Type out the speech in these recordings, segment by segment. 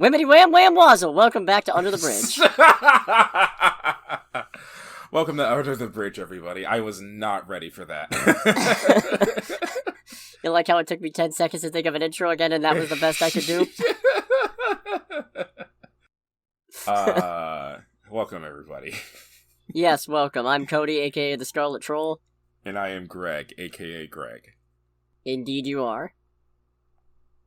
Whimmity wham wham wazzle! Welcome back to Under the Bridge. Welcome to Under the Bridge, everybody. I was not ready for that. You like how it took me 10 seconds to think of an intro again, and that was the best I could do? Welcome, everybody. Yes, welcome. I'm Cody, aka the Scarlet Troll. And I am Greg, aka Greg. Indeed you are.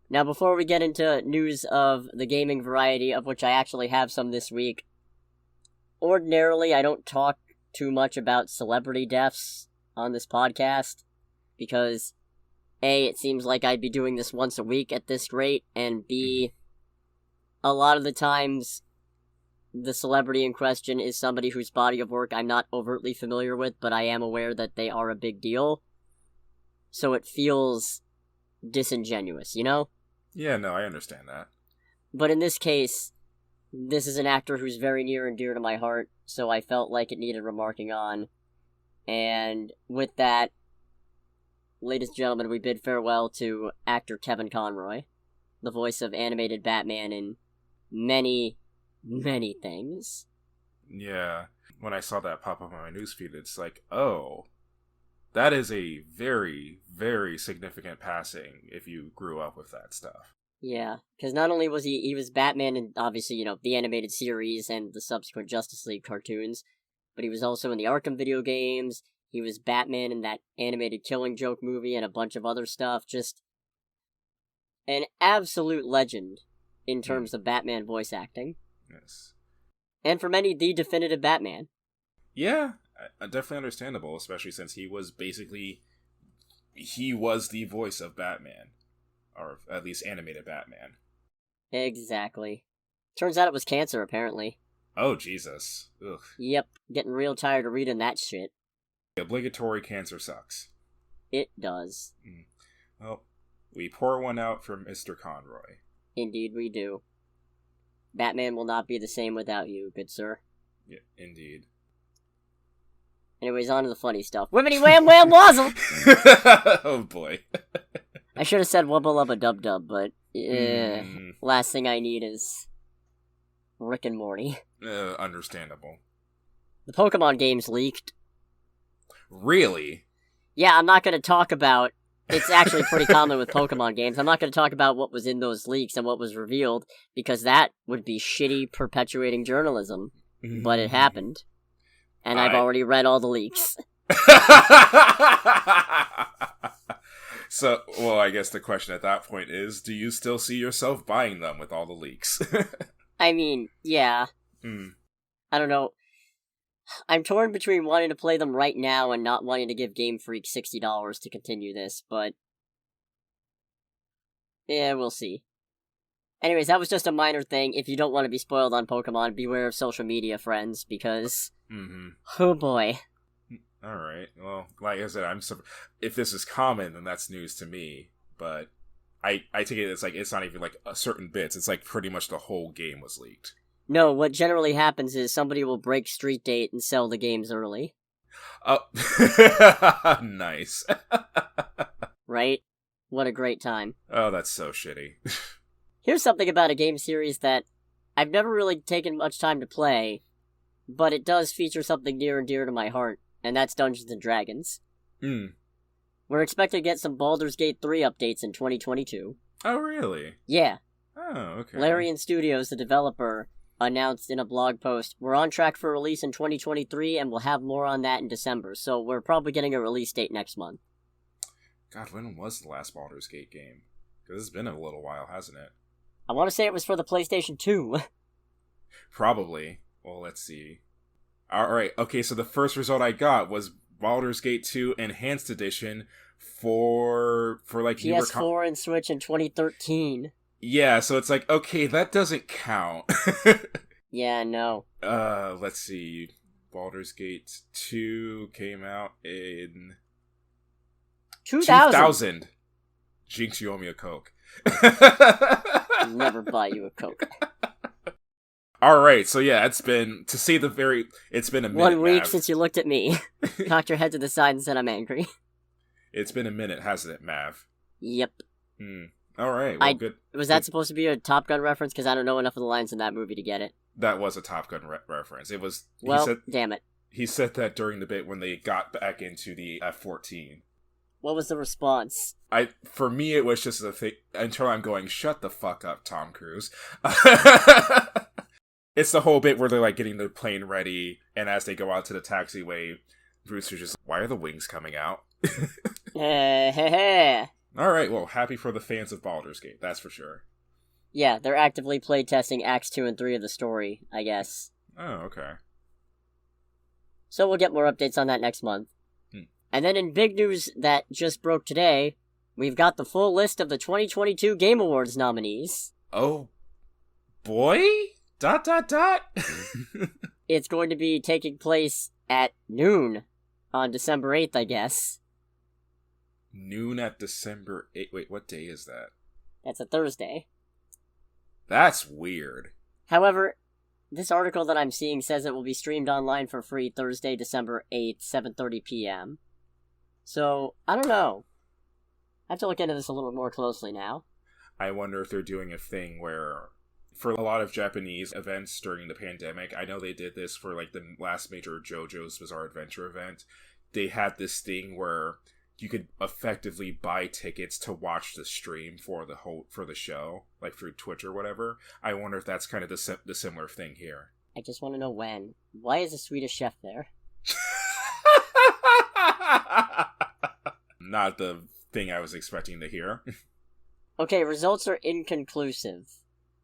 Now, before we get into news of the gaming variety, of which I actually have some this week, ordinarily I don't talk too much about celebrity deaths on this podcast, because A, it seems like I'd be doing this once a week at this rate, and B, a lot of the times the celebrity in question is somebody whose body of work I'm not overtly familiar with, but I am aware that they are a big deal. So it feels disingenuous, you know? Yeah, no, I understand that. But in this case, this is an actor who's very near and dear to my heart, so I felt like it needed remarking on. And with that, ladies and gentlemen, we bid farewell to actor Kevin Conroy, the voice of animated Batman in many, many things. Yeah, when I saw that pop up on my newsfeed, it's like, oh, that is a very, very significant passing if you grew up with that stuff. Yeah, because not only was he was Batman in, obviously, you know, the animated series and the subsequent Justice League cartoons, but he was also in the Arkham video games, he was Batman in that animated Killing Joke movie and a bunch of other stuff, just an absolute legend in terms of Batman voice acting. Yes. And for many, the definitive Batman. Yeah, definitely understandable, especially since he was the voice of Batman. Or at least animated Batman. Exactly. Turns out it was cancer, apparently. Oh, Jesus. Ugh. Yep, getting real tired of reading that shit. Obligatory cancer sucks. It does. Well, we pour one out for Mr. Conroy. Indeed we do. Batman will not be the same without you, good sir. Yeah, indeed. Anyways, on to the funny stuff. Whimmity wham wham wazzle! Oh boy. I should have said wubba lubba dub dub, but last thing I need is Rick and Morty. Understandable. The Pokemon games leaked. Really? Yeah, I'm not going to talk about... It's actually pretty common with Pokemon games. I'm not going to talk about what was in those leaks and what was revealed, because that would be shitty perpetuating journalism. But it happened. And I've already read all the leaks. So, well, I guess the question at that point is, do you still see yourself buying them with all the leaks? I mean, yeah. I don't know. I'm torn between wanting to play them right now and not wanting to give Game Freak $60 to continue this, but... yeah, we'll see. Anyways, that was just a minor thing. If you don't want to be spoiled on Pokemon, beware of social media, friends, because... Oh boy. Alright, well, like I said, if this is common, then that's news to me, but I take it it's not even like a certain bits, it's like pretty much the whole game was leaked. No, what generally happens is somebody will break Street Date and sell the games early. Oh, nice. Right? What a great time. Oh, that's so shitty. Here's something about a game series that I've never really taken much time to play, but it does feature something near and dear to my heart. And that's Dungeons & Dragons. We're expected to get some Baldur's Gate 3 updates in 2022. Oh, really? Yeah. Oh, okay. Larian Studios, the developer, announced in a blog post, we're on track for release in 2023, and we'll have more on that in December, so we're probably getting a release date next month. God, when was the last Baldur's Gate game? Because it's been a little while, hasn't it? I want to say it was for the PlayStation 2. Probably. Well, let's see. Alright, okay, so the first result I got was Baldur's Gate 2 Enhanced Edition for like... PS4 and Switch in 2013. Yeah, so it's like, okay, that doesn't count. Yeah, no. Let's see. Baldur's Gate 2 came out in... 2000. Jinx, you owe me a Coke. I'll never buy you a Coke. Alright, so yeah, it's been a minute. 1 week since you looked at me, cocked your head to the side and said I'm angry. It's been a minute, hasn't it, Mav? Yep. All right, well, good. Was that supposed to be a Top Gun reference? Because I don't know enough of the lines in that movie to get it. That was a Top Gun reference. It was. Well, damn it. He said that during the bit when they got back into the F-14. What was the response? For me, it was just a thing until I'm going, shut the fuck up, Tom Cruise. It's the whole bit where they're like getting the plane ready, and as they go out to the taxiway, Bruce is just, why are the wings coming out? Alright, well, happy for the fans of Baldur's Gate, that's for sure. Yeah, they're actively playtesting Acts 2 and 3 of the story, I guess. Oh, okay. So we'll get more updates on that next month. And then in big news that just broke today, we've got the full list of the 2022 Game Awards nominees. Oh, boy? ... It's going to be taking place at noon on December 8th, I guess. Noon at December 8th? Wait, what day is that? That's a Thursday. That's weird. However, this article that I'm seeing says it will be streamed online for free Thursday, December 8th, 7:30 p.m. So, I don't know. I have to look into this a little more closely now. I wonder if they're doing a thing where, for a lot of Japanese events during the pandemic, I know they did this for like the last major JoJo's Bizarre Adventure event, they had this thing where you could effectively buy tickets to watch the stream for the show, like through Twitch or whatever. I wonder if that's kind of the similar thing here. I just want to know when. Why is a Swedish chef there? Not the thing I was expecting to hear. Okay, results are inconclusive.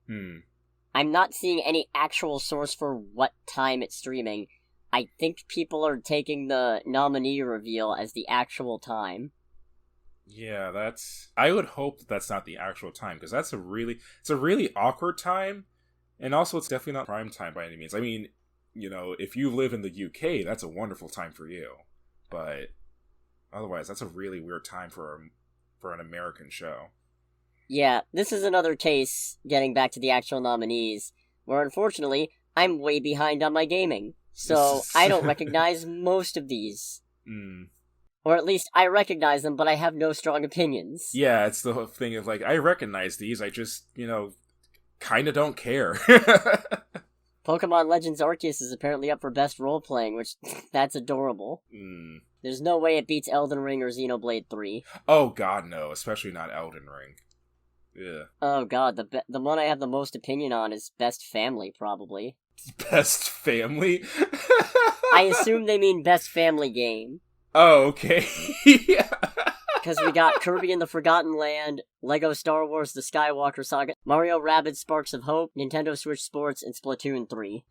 I'm not seeing any actual source for what time it's streaming. I think people are taking the nominee reveal as the actual time. Yeah, I would hope that's not the actual time, because it's a really awkward time, and also it's definitely not prime time by any means. I mean, you know, if you live in the UK, that's a wonderful time for you, but otherwise, that's a really weird time for an American show. Yeah, this is another case, getting back to the actual nominees, where unfortunately, I'm way behind on my gaming. So, I don't recognize most of these. Or at least, I recognize them, but I have no strong opinions. Yeah, it's the whole thing of, like, I recognize these, I just, kinda don't care. Pokemon Legends Arceus is apparently up for Best Role-Playing, which, that's adorable. There's no way it beats Elden Ring or Xenoblade 3. Oh god, no, especially not Elden Ring. Yeah. Oh god, the one I have the most opinion on is Best Family, probably. Best Family? I assume they mean Best Family Game. Oh, okay. Yeah. Because we got Kirby and the Forgotten Land, Lego Star Wars The Skywalker Saga, Mario Rabbids Sparks of Hope, Nintendo Switch Sports, and Splatoon 3.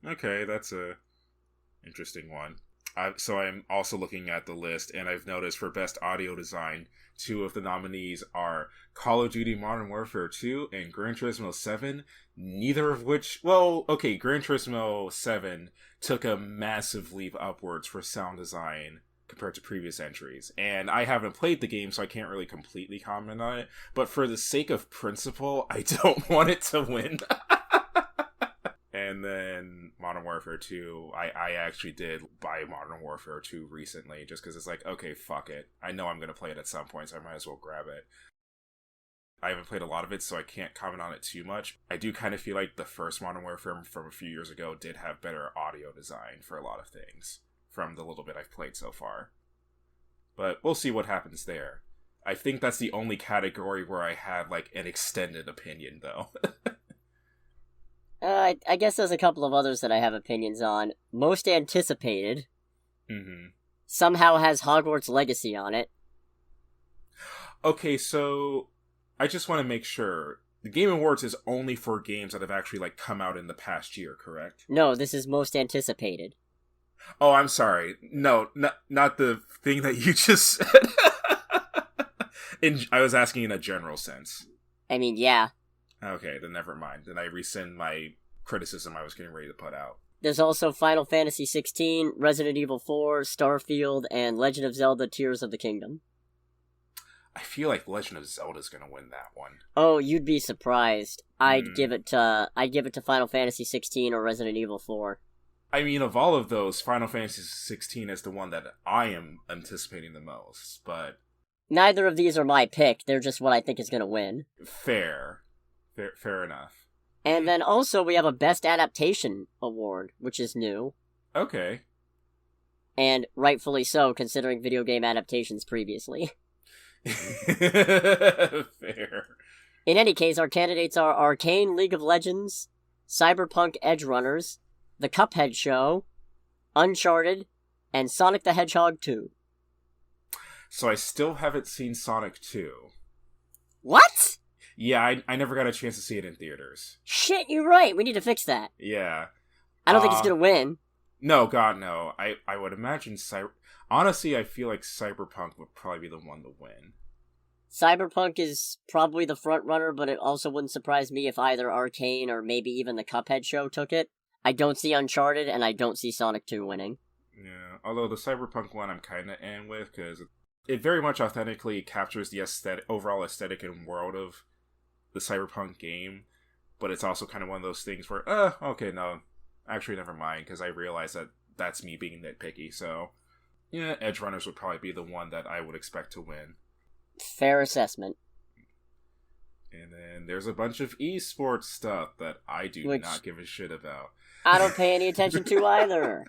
Okay, that's a interesting one. So I'm also looking at the list, and I've noticed for Best Audio Design, 2 of the nominees are Call of Duty Modern Warfare 2 and Gran Turismo 7, neither of which... Well, okay, Gran Turismo 7 took a massive leap upwards for sound design compared to previous entries, and I haven't played the game, so I can't really completely comment on it, but for the sake of principle, I don't want it to win. And then Modern Warfare 2, I actually did buy Modern Warfare 2 recently, just because it's like, okay, fuck it. I know I'm going to play it at some point, so I might as well grab it. I haven't played a lot of it, so I can't comment on it too much. I do kind of feel like the first Modern Warfare from a few years ago did have better audio design for a lot of things, from the little bit I've played so far. But we'll see what happens there. I think that's the only category where I have, like, an extended opinion, though. I guess there's a couple of others that I have opinions on. Most anticipated. Somehow has Hogwarts Legacy on it. Okay, so I just want to make sure. The Game Awards is only for games that have actually, like, come out in the past year, correct? No, this is most anticipated. Oh, I'm sorry. No, not the thing that you just said. I was asking in a general sense. I mean, yeah. Okay, then never mind. Then I rescind my criticism I was getting ready to put out. There's also Final Fantasy XVI, Resident Evil 4, Starfield, and Legend of Zelda Tears of the Kingdom. I feel like Legend of Zelda's gonna win that one. Oh, you'd be surprised. I'd give it to Final Fantasy XVI or Resident Evil 4. I mean, of all of those, Final Fantasy XVI is the one that I am anticipating the most, but... Neither of these are my pick, they're just what I think is gonna win. Fair enough. And then also we have a Best Adaptation award, which is new. Okay. And rightfully so, considering video game adaptations previously. Fair. In any case, our candidates are Arcane League of Legends, Cyberpunk Edgerunners, The Cuphead Show, Uncharted, and Sonic the Hedgehog 2. So I still haven't seen Sonic 2. What? Yeah, I never got a chance to see it in theaters. Shit, you're right. We need to fix that. Yeah. I don't think it's gonna win. No, God, no. I would imagine honestly, I feel like Cyberpunk would probably be the one to win. Cyberpunk is probably the front runner, but it also wouldn't surprise me if either Arcane or maybe even the Cuphead Show took it. I don't see Uncharted, and I don't see Sonic 2 winning. Yeah, although the Cyberpunk one I'm kind of in with, because it very much authentically captures the overall aesthetic and world of the Cyberpunk game, but it's also kind of one of those things where, okay, no, actually never mind, because I realize that that's me being nitpicky, so yeah, Edgerunners would probably be the one that I would expect to win. Fair assessment. And then there's a bunch of esports stuff that I do not give a shit about. I don't pay any attention to either.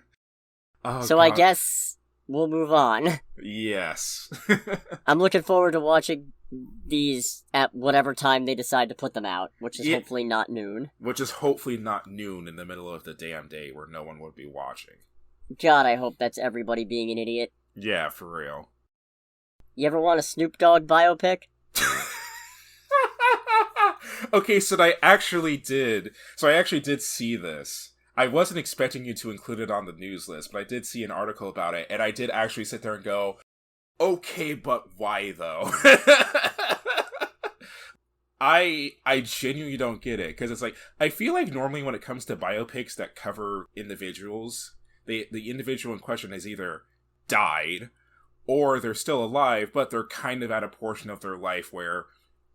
Oh, so God. I guess we'll move on. Yes. I'm looking forward to watching these at whatever time they decide to put them out, which is hopefully not noon. Which is hopefully not noon in the middle of the damn day where no one would be watching. God, I hope that's everybody being an idiot. Yeah, for real. You ever want a Snoop Dogg biopic? Okay, so I actually did see this. I wasn't expecting you to include it on the news list, but I did see an article about it, and I did actually sit there and go, okay, but why though? I genuinely don't get it, because it's like, I feel like normally when it comes to biopics that cover individuals, the individual in question has either died, or they're still alive, but they're kind of at a portion of their life where,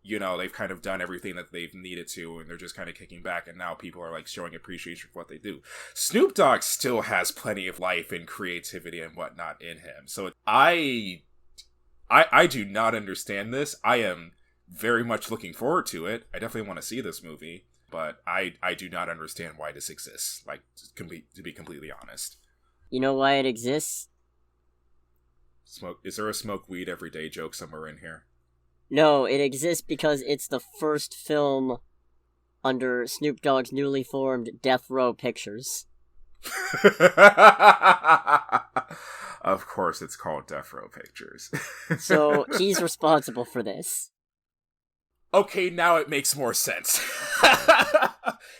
you know, they've kind of done everything that they've needed to, and they're just kind of kicking back, and now people are, like, showing appreciation for what they do. Snoop Dogg still has plenty of life and creativity and whatnot in him. So I do not understand this. I am very much looking forward to it. I definitely want to see this movie, but I do not understand why this exists, like, to be completely honest. You know why it exists? Is there a smoke weed every day joke somewhere in here? No, it exists because it's the first film under Snoop Dogg's newly formed Death Row Pictures. Of course, it's called Death Row Pictures. So, he's responsible for this. Okay, now it makes more sense.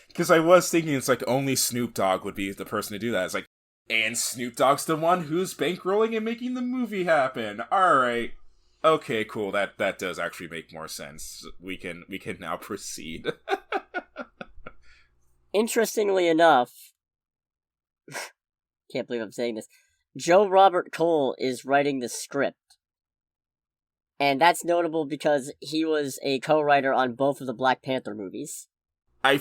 Because I was thinking it's like only Snoop Dogg would be the person to do that. It's like, and Snoop Dogg's the one who's bankrolling and making the movie happen. Alright. Okay, cool. That does actually make more sense. We can now proceed. Interestingly enough, can't believe I'm saying this, Joe Robert Cole is writing the script. And that's notable because he was a co-writer on both of the Black Panther movies. We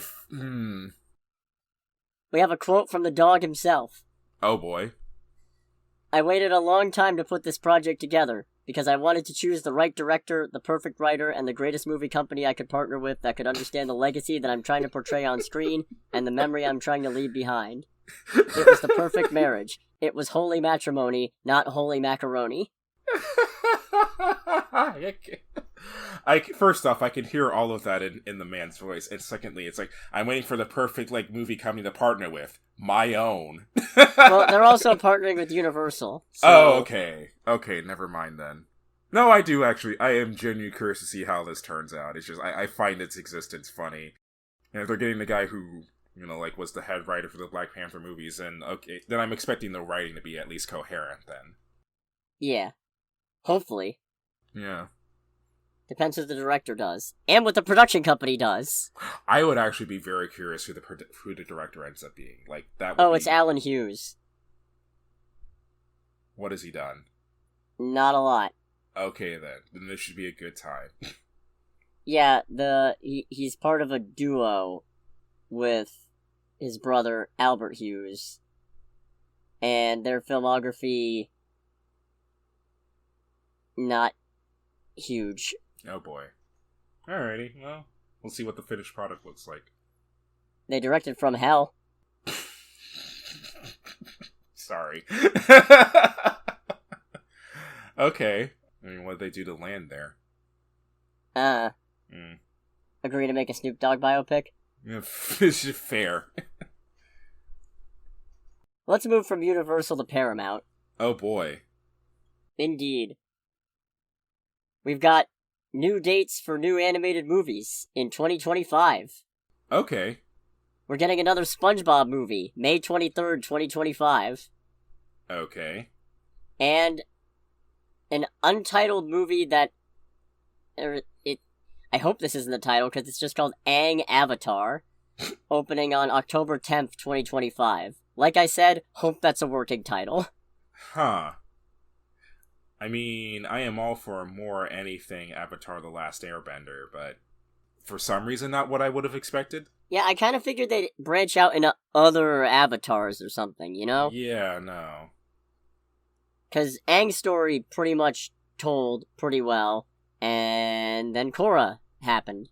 have a quote from the dog himself. Oh boy. I waited a long time to put this project together, because I wanted to choose the right director, the perfect writer, and the greatest movie company I could partner with that could understand the legacy that I'm trying to portray on screen, and the memory I'm trying to leave behind. It was the perfect marriage. It was holy matrimony, not holy macaroni. First off, I can hear all of that in the man's voice, and secondly, it's like, I'm waiting for the perfect, like, movie company to partner with. My own. Well, they're also partnering with Universal. So... Oh, okay. Okay, never mind then. No, I am genuinely curious to see how this turns out. It's just, I find its existence funny. And if they're getting the guy who, you know, like, was the head writer for the Black Panther movies, and okay, then I'm expecting the writing to be at least coherent then. Yeah. Hopefully. Yeah. Depends what the director does. And what the production company does. I would actually be very curious who the director ends up being. Like, that would it's Alan Hughes. What has he done? Not a lot. Okay, then. Then this should be a good time. Yeah, he's part of a duo with his brother, Albert Hughes. And their filmography... not huge. Oh boy. Alrighty, well, we'll see what the finished product looks like. They directed From Hell. Sorry. Okay. I mean, what'd they do to land there? Agree to make a Snoop Dogg biopic? Yeah, it's just fair. Let's move from Universal to Paramount. Oh boy. Indeed. We've got new dates for new animated movies in 2025. Okay. We're getting another SpongeBob movie, May 23rd, 2025. Okay. And an untitled movie that... I hope this isn't the title, because it's just called Aang Avatar, opening on October 10th, 2025. Like I said, hope that's a working title. Huh. I mean, I am all for more anything Avatar The Last Airbender, but for some reason not what I would have expected. Yeah, I kind of figured they'd branch out into other avatars or something, you know? Yeah, no. Because Aang's story pretty much told pretty well, and then Korra happened.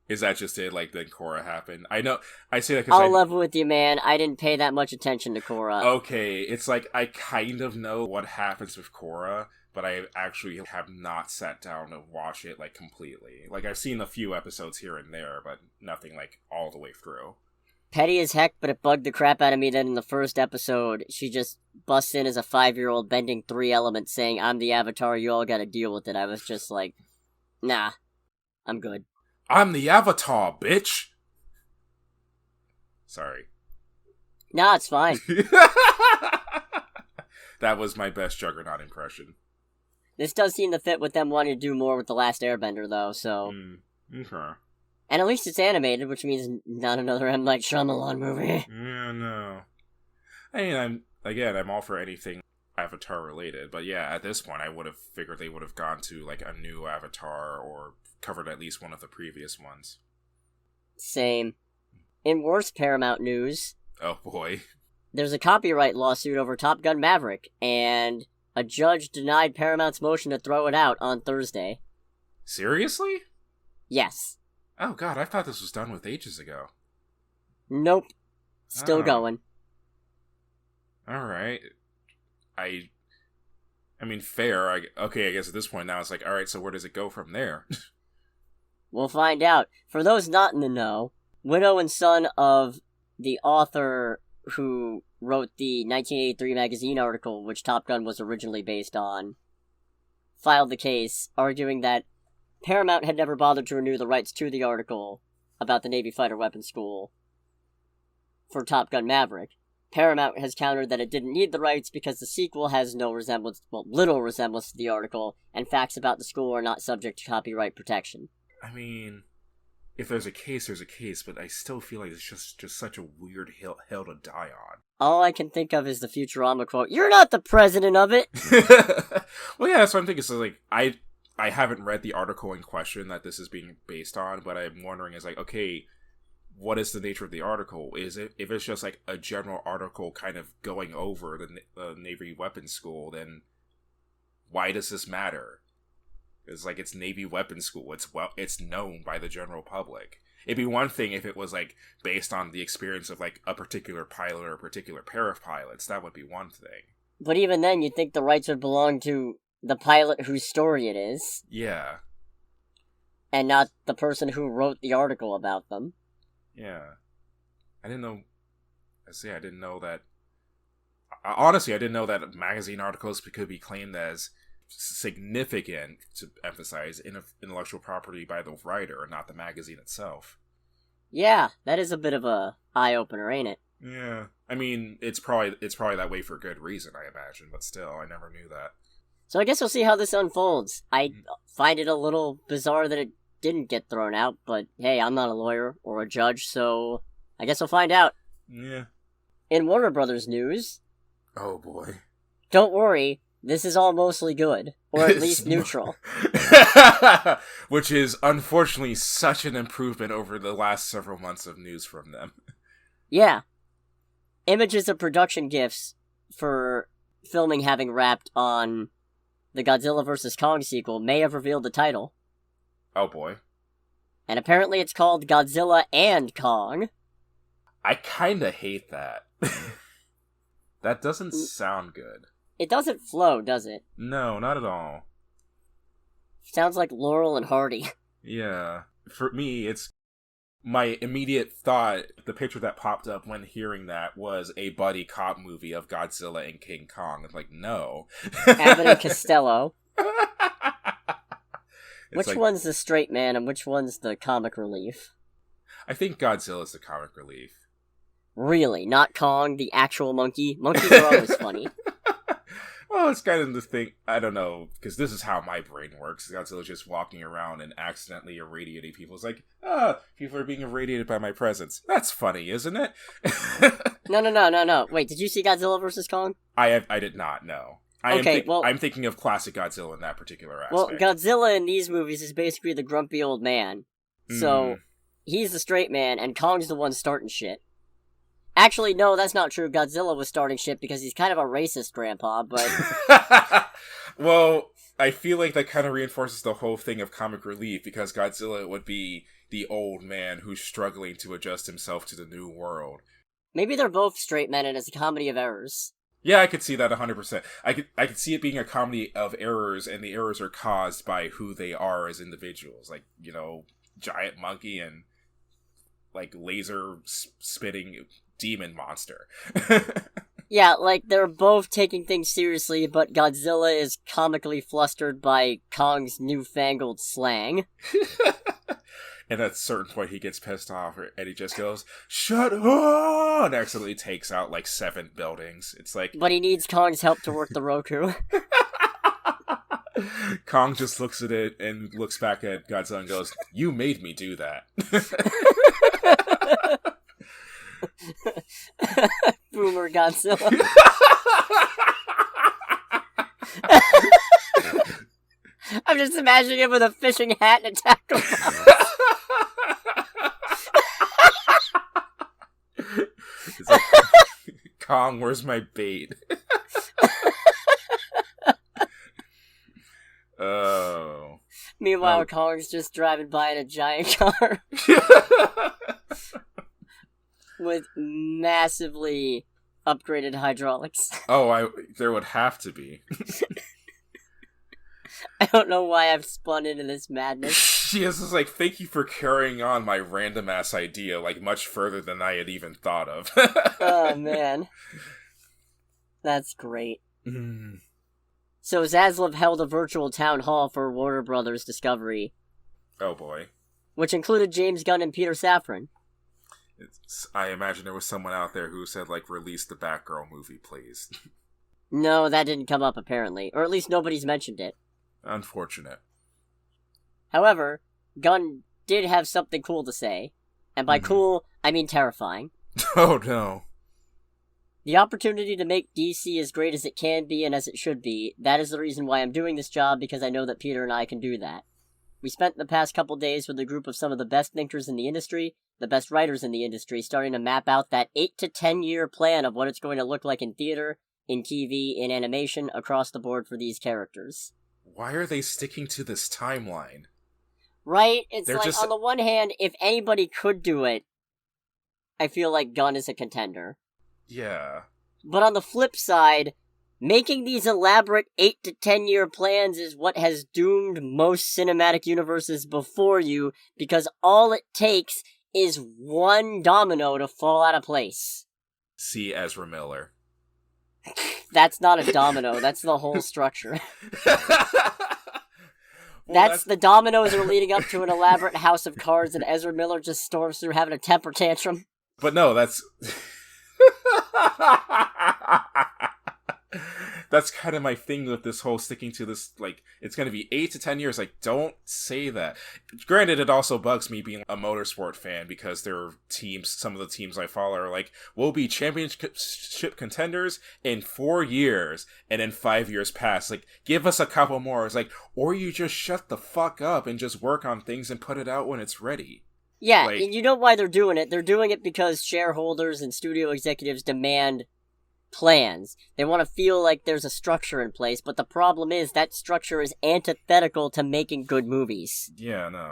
Is that just it? Like, then Korra happened? I know, I say that because I'll level with you, man. I didn't pay that much attention to Korra. Okay, it's like, I kind of know what happens with Korra, but I actually have not sat down to watch it, like, completely. Like, I've seen a few episodes here and there, but nothing, like, all the way through. Petty as heck, but it bugged the crap out of me that in the first episode, she just busts in as a 5-year-old bending 3 elements saying, "I'm the Avatar, you all gotta deal with it." I was just like, nah, I'm good. I'm the Avatar, bitch! Sorry. Nah, it's fine. That was my best Juggernaut impression. This does seem to fit with them wanting to do more with The Last Airbender, though, so... Okay. And at least it's animated, which means not another M. Night Shyamalan movie. Yeah, no. I mean, I'm all for anything Avatar related, but yeah, at this point I would have figured they would have gone to, like, a new Avatar or covered at least one of the previous ones. Same. In worse Paramount news... Oh boy. There's a copyright lawsuit over Top Gun Maverick, and a judge denied Paramount's motion to throw it out on Thursday. Seriously? Yes. Oh god, I thought this was done with ages ago. Nope. Still going. Alright. I mean, fair. I guess at this point now it's like, alright, so where does it go from there? We'll find out. For those not in the know, widow and son of the author who wrote the 1983 magazine article, which Top Gun was originally based on, filed the case, arguing that Paramount had never bothered to renew the rights to the article about the Navy Fighter Weapons School for Top Gun Maverick. Paramount has countered that it didn't need the rights because the sequel has no resemblance, well, little resemblance to the article, and facts about the school are not subject to copyright protection. I mean, if there's a case, there's a case, but I still feel like it's just such a weird hill to die on. All I can think of is the Futurama quote, "You're not the president of it!" Well, yeah, that's what I'm thinking. So, like, I haven't read the article in question that this is being based on, but I'm wondering is like, okay, what is the nature of the article? Is it, if it's just like a general article kind of going over the Navy Weapons School, then why does this matter? It's like, it's Navy Weapons School. It's known by the general public. It'd be one thing if it was like based on the experience of like a particular pilot or a particular pair of pilots. That would be one thing. But even then, you'd think the rights would belong to the pilot whose story it is. Yeah. And not the person who wrote the article about them. Yeah. I didn't know that... Honestly, I didn't know that magazine articles could be claimed as significant, to emphasize, intellectual property by the writer and not the magazine itself. Yeah, that is a bit of a eye-opener, ain't it? Yeah. I mean, it's probably that way for good reason, I imagine, but still, I never knew that. So I guess we'll see how this unfolds. I find it a little bizarre that it didn't get thrown out, but hey, I'm not a lawyer or a judge, so I guess we'll find out. Yeah. In Warner Brothers news... Oh boy. Don't worry, this is all mostly good. Or at least neutral. Which is, unfortunately, such an improvement over the last several months of news from them. Yeah. Images of production gifts for filming having wrapped on the Godzilla vs. Kong sequel, may have revealed the title. Oh boy. And apparently it's called Godzilla and Kong. I kinda hate that. That doesn't sound good. It doesn't flow, does it? No, not at all. Sounds like Laurel and Hardy. Yeah. For me, it's... My immediate thought, the picture that popped up when hearing that, was a buddy cop movie of Godzilla and King Kong. I'm like, no. Abbott and Costello. It's Which one's the straight man and which one's the comic relief? I think Godzilla's the comic relief. Really? Not Kong, the actual monkey? Monkeys are always funny. Well, it's kind of the thing, I don't know, because this is how my brain works. Godzilla's just walking around and accidentally irradiating people. It's like, people are being irradiated by my presence. That's funny, isn't it? No. Wait, did you see Godzilla vs. Kong? I did not, no. I'm thinking of classic Godzilla in that particular aspect. Well, Godzilla in these movies is basically the grumpy old man. So, he's the straight man, and Kong's the one starting shit. Actually, no, that's not true. Godzilla was starting shit because he's kind of a racist grandpa, but... Well, I feel like that kind of reinforces the whole thing of comic relief, because Godzilla would be the old man who's struggling to adjust himself to the new world. Maybe they're both straight men and it's a comedy of errors. Yeah, I could see that 100%. I could see it being a comedy of errors, and the errors are caused by who they are as individuals. Like, giant monkey and, laser spitting demon monster. Yeah, they're both taking things seriously, but Godzilla is comically flustered by Kong's newfangled slang. And at a certain point he gets pissed off, and he just goes, "Shut up!" and accidentally takes out 7 buildings. It's like... But he needs Kong's help to work the Roku. Kong just looks at it and looks back at Godzilla and goes, "You made me do that." Boomer Godzilla. I'm just imagining him with a fishing hat and a tackle box. It's like, Kong, where's my bait? Oh. Meanwhile, Kong's just driving by in a giant car. With massively upgraded hydraulics. Oh, there would have to be. I don't know why I've spun into this madness. She is just like, thank you for carrying on my random-ass idea, much further than I had even thought of. Oh, man. That's great. So Zaslav held a virtual town hall for Warner Brothers Discovery. Oh, boy. Which included James Gunn and Peter Safran. I imagine there was someone out there who said, release the Batgirl movie, please. No, that didn't come up, apparently. Or at least nobody's mentioned it. Unfortunate. However, Gunn did have something cool to say. And by cool, I mean terrifying. Oh, no. The opportunity to make DC as great as it can be and as it should be, that is the reason why I'm doing this job, because I know that Peter and I can do that. We spent the past couple days with a group of some of the best thinkers in the industry, the best writers in the industry, starting to map out that 8 to 10 year plan of what it's going to look like in theater, in TV, in animation, across the board for these characters. Why are they sticking to this timeline? Right? It's They're just... on the one hand, if anybody could do it, I feel like Gunn is a contender. Yeah. But on the flip side, making these elaborate 8 to 10 year plans is what has doomed most cinematic universes before you, because all it takes is one domino to fall out of place. See Ezra Miller. That's not a domino, that's the whole structure. That's the dominoes are leading up to an elaborate house of cards, and Ezra Miller just storms through having a temper tantrum. But no, that's... That's kind of my thing with this whole sticking to this, it's going to be 8 to 10 years. Don't say that. Granted, it also bugs me being a motorsport fan, because there are teams, some of the teams I follow are we'll be championship contenders in 4 years, and then 5 years pass. Give us a couple more. It's or you just shut the fuck up and just work on things and put it out when it's ready. Yeah, and you know why they're doing it. They're doing it because shareholders and studio executives demand plans. They want to feel like there's a structure in place, but the problem is that structure is antithetical to making good movies. Yeah, no.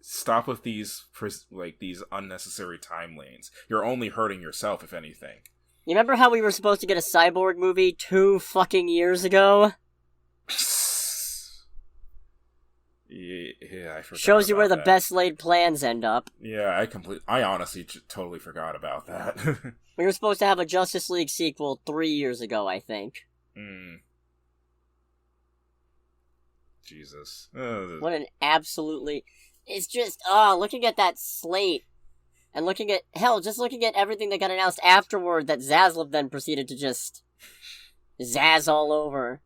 Stop with these unnecessary time lanes. You're only hurting yourself, if anything. You remember how we were supposed to get a Cyborg movie 2 fucking years ago? Yeah, I forgot. Shows you where the that. best laid plans end up. Yeah, I honestly totally forgot about that. We were supposed to have a Justice League sequel 3 years ago, I think. Jesus. What an absolutely... It's just, looking at that slate, and looking at everything that got announced afterward that Zaslav then proceeded to just zazz all over.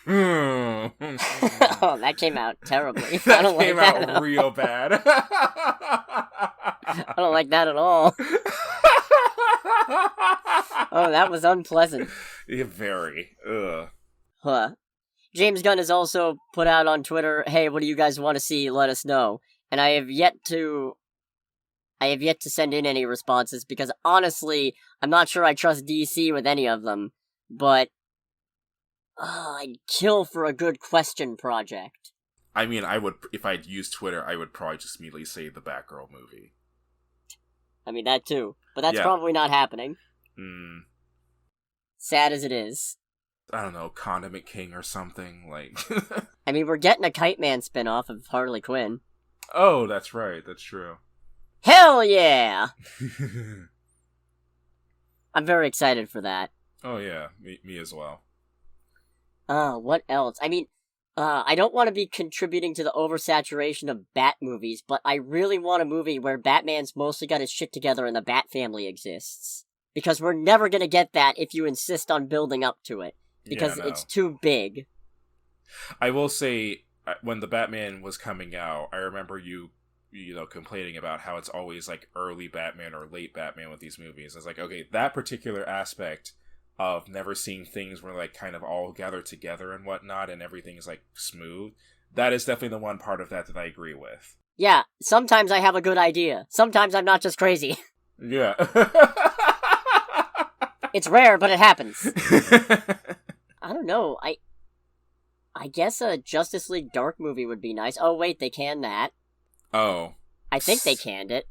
Oh, that came out terribly. That came out real bad. I don't like that at all. Oh, that was unpleasant. Yeah, very. Ugh. Huh. James Gunn has also put out on Twitter, hey, what do you guys want to see? Let us know. And I have yet to send in any responses because honestly, I'm not sure I trust DC with any of them. But I'd kill for a good question project. I mean, I would, if I'd used Twitter, I would probably just immediately say the Batgirl movie. I mean, that too. But that's probably not happening. Sad as it is. I don't know, Condiment King or something, like... I mean, we're getting a Kite Man spin-off of Harley Quinn. Oh, that's right, that's true. Hell yeah! I'm very excited for that. Oh yeah, me as well. What else? I mean, I don't want to be contributing to the oversaturation of Bat movies, but I really want a movie where Batman's mostly got his shit together and the Bat family exists. Because we're never gonna get that if you insist on building up to it. Because it's too big. I will say, when the Batman was coming out, I remember you complaining about how it's always like early Batman or late Batman with these movies. It's like, okay, that particular aspect of never seeing things where like kind of all gathered together and whatnot and everything's like smooth, that is definitely the one part of that I agree with. Yeah, sometimes I have a good idea. Sometimes I'm not just crazy. Yeah. It's rare, but it happens. I don't know, I guess a Justice League Dark movie would be nice. Oh wait, they canned that. Oh. I think they canned it.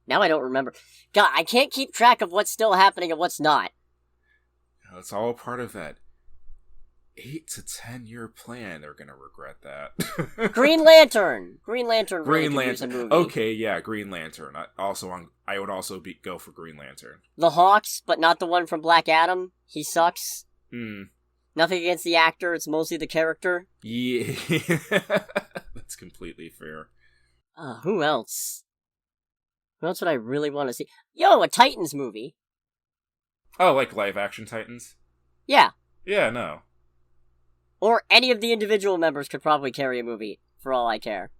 Now I don't remember. God, I can't keep track of what's still happening and what's not. It's all part of that 8 to 10 year plan. They're gonna regret that. Green Lantern really could use a movie. Okay, yeah, Green Lantern. I would also go for Green Lantern. The Hawks, but not the one from Black Adam. He sucks. Nothing against the actor, it's mostly the character. Yeah. That's completely fair. Who else? Who else would I really want to see? Yo, a Titans movie. Oh, like live action Titans? Yeah. Yeah, no. Or any of the individual members could probably carry a movie, for all I care.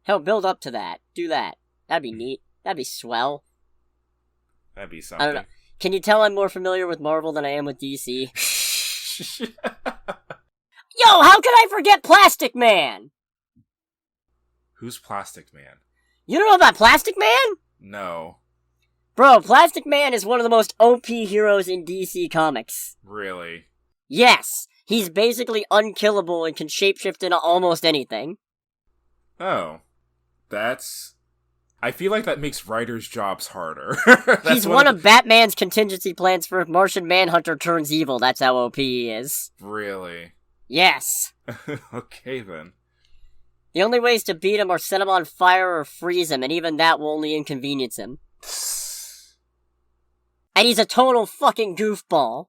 Hell, build up to that. Do that. That'd be neat. That'd be swell. That'd be something. I don't know. Can you tell I'm more familiar with Marvel than I am with DC? Yo, how could I forget Plastic Man? Who's Plastic Man? You don't know about Plastic Man? No. Bro, Plastic Man is one of the most OP heroes in DC Comics. Really? Yes! He's basically unkillable and can shapeshift into almost anything. Oh. I feel like that makes writers' jobs harder. He's one of Batman's contingency plans for if Martian Manhunter turns evil. That's how OP he is. Really? Yes. Okay, then. The only ways to beat him are set him on fire or freeze him, and even that will only inconvenience him. And he's a total fucking goofball.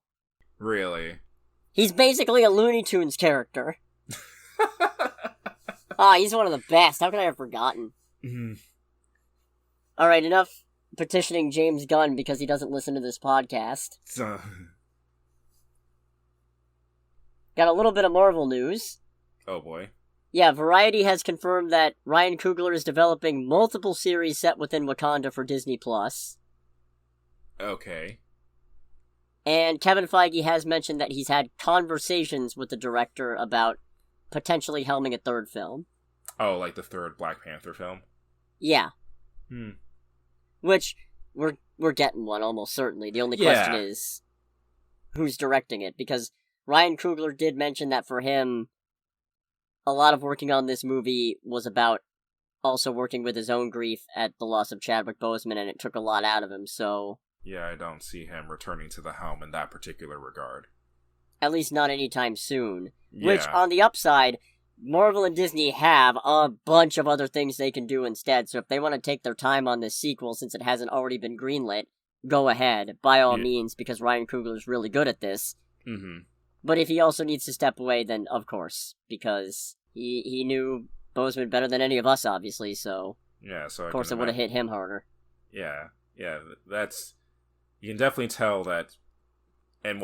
Really? He's basically a Looney Tunes character. He's one of the best. How could I have forgotten? Alright, enough petitioning James Gunn because he doesn't listen to this podcast. Got a little bit of Marvel news. Oh boy. Yeah, Variety has confirmed that Ryan Coogler is developing multiple series set within Wakanda for Disney+. Okay. And Kevin Feige has mentioned that he's had conversations with the director about potentially helming a third film. Oh, like the third Black Panther film? Yeah. Which, we're getting one, almost certainly. The only question is, who's directing it? Because Ryan Coogler did mention that for him, a lot of working on this movie was about also working with his own grief at the loss of Chadwick Boseman, and it took a lot out of him, so... Yeah, I don't see him returning to the helm in that particular regard. At least not anytime soon. Yeah. Which, on the upside, Marvel and Disney have a bunch of other things they can do instead, so if they want to take their time on this sequel since it hasn't already been greenlit, go ahead, by all means, because Ryan Coogler's really good at this. Mm-hmm. But if he also needs to step away, then of course, because he knew Boseman better than any of us, obviously, so... Yeah, so of course it would have hit him harder. Yeah, that's... You can definitely tell that, and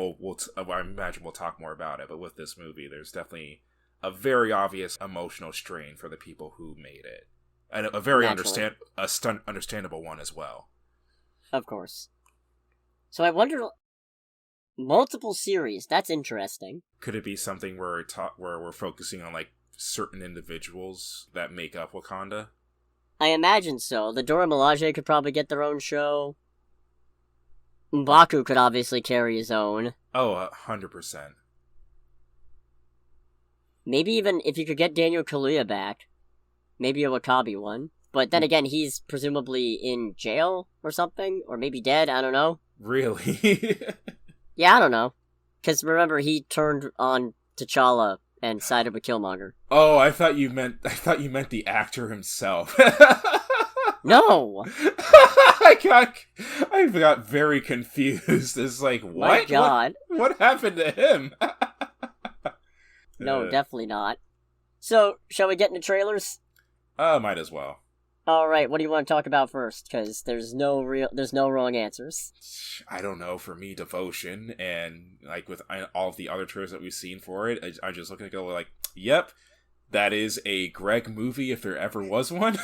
I imagine we'll talk more about it, but with this movie, there's definitely a very obvious emotional strain for the people who made it. And a very understandable one as well. Of course. So I wonder... Multiple series, that's interesting. Could it be something where we're focusing on, like, certain individuals that make up Wakanda? I imagine so. The Dora Milaje could probably get their own show. M'Baku could obviously carry his own. Oh, 100%. Maybe even if you could get Daniel Kaluuya back. Maybe a Wakabi one. But then again, he's presumably in jail or something. Or maybe dead, I don't know. Really? Yeah, I don't know. Because remember, he turned on T'Challa and sided with Killmonger. Oh, I thought you meant the actor himself. No! I got very confused. It's like, what? My God. What happened to him? No, definitely not. So, shall we get into trailers? Might as well. Alright, what do you want to talk about first? Because there's no wrong answers. I don't know, for me, Devotion, and like with all of the other trailers that we've seen for it, I just look at it and go like, yep, that is a Greg movie if there ever was one.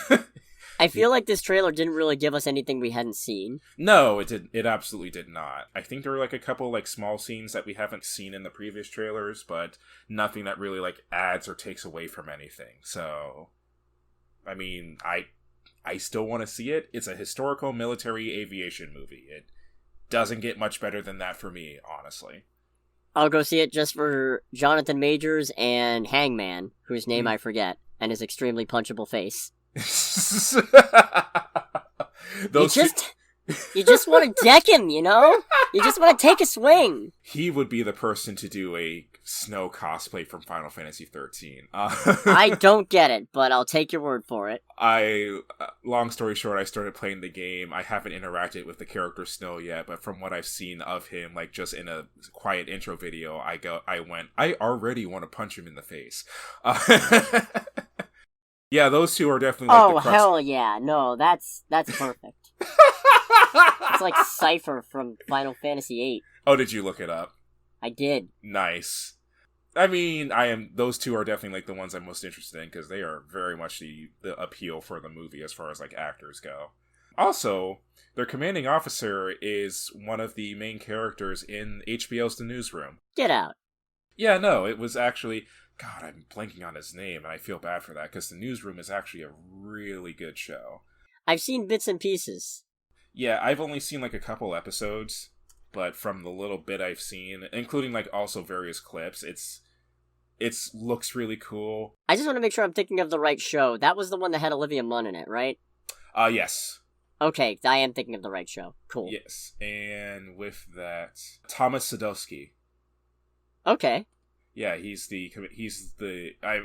I feel like this trailer didn't really give us anything we hadn't seen. No, it absolutely did not. I think there were like a couple like small scenes that we haven't seen in the previous trailers, but nothing that really like adds or takes away from anything. So, I mean, I still want to see it. It's a historical military aviation movie. It doesn't get much better than that for me, honestly. I'll go see it just for Jonathan Majors and Hangman, whose name I forget, and his extremely punchable face. You just want to deck him, you know? You just want to take a swing. He would be the person to do a Snow cosplay from Final Fantasy 13. I don't get it, but I'll take your word for it. Long story short, I started playing the game. I haven't interacted with the character Snow yet, but from what I've seen of him, like just in a quiet intro video, I already want to punch him in the face. Yeah, those two are definitely like the crux. Hell yeah. No, that's perfect. It's like Cypher from Final Fantasy VIII. Oh, did you look it up? I did. Nice. I mean, those two are definitely like the ones I'm most interested in because they are very much the appeal for the movie as far as like actors go. Also, their commanding officer is one of the main characters in HBO's The Newsroom. Get out. Yeah, no, it was actually... God, I'm blanking on his name, and I feel bad for that, because The Newsroom is actually a really good show. I've seen bits and pieces. Yeah, I've only seen, like, a couple episodes, but from the little bit I've seen, including, like, also various clips, it looks really cool. I just want to make sure I'm thinking of the right show. That was the one that had Olivia Munn in it, right? Yes. Okay, I am thinking of the right show. Cool. Yes, and with that, Thomas Sadowski. Okay. Yeah, he's the.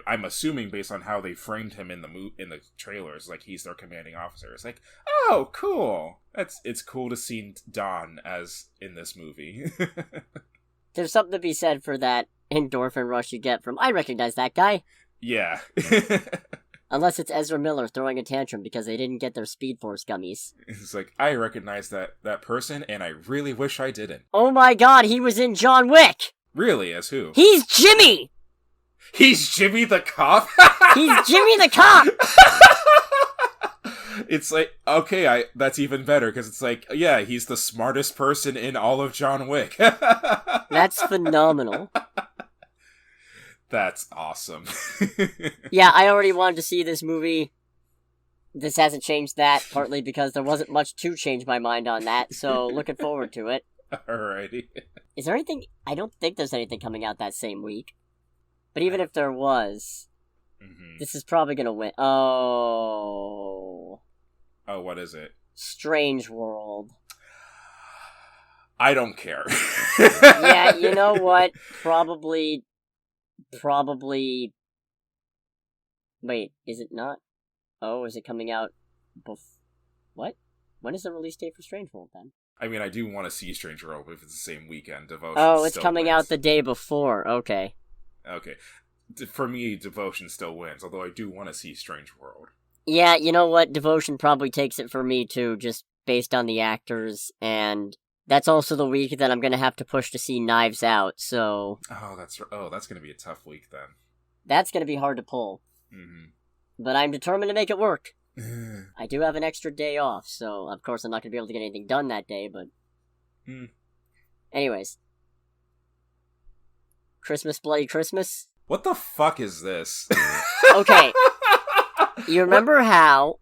I'm assuming based on how they framed him in the trailers, like he's their commanding officer. It's like, oh, cool. It's cool to see Don as in this movie. There's something to be said for that endorphin rush you get from, I recognize that guy. Yeah. Unless it's Ezra Miller throwing a tantrum because they didn't get their Speed Force gummies. It's like, I recognize that person, and I really wish I didn't. Oh my god, he was in John Wick! Really? As who? He's Jimmy! He's Jimmy the cop? He's Jimmy the cop! It's like, okay, that's even better, because it's like, yeah, he's the smartest person in all of John Wick. That's phenomenal. That's awesome. Yeah, I already wanted to see this movie This hasn't changed that, partly because there wasn't much to change my mind on that, so looking forward to it. Alrighty. Is there anything... I don't think there's anything coming out that same week. But even if there was, this is probably gonna win. Oh, what is it? Strange World. I don't care. Yeah, you know what? Probably... Wait, is it not? Oh, is it coming out what? When is the release date for Strange World, then? I mean, I do want to see Strange World if it's the same weekend. Devotion Oh, it's still coming wins. out the day before. Okay. Okay. For me, Devotion still wins, although I do want to see Strange World. Yeah, you know what? Devotion probably takes it for me, too, just based on the actors, and that's also the week that I'm gonna have to push to see Knives Out, so... that's gonna be a tough week, then. That's gonna be hard to pull. But I'm determined to make it work. I do have an extra day off, so of course I'm not gonna be able to get anything done that day, but... Anyways. Christmas Bloody Christmas? What the fuck is this? Okay. You remember how...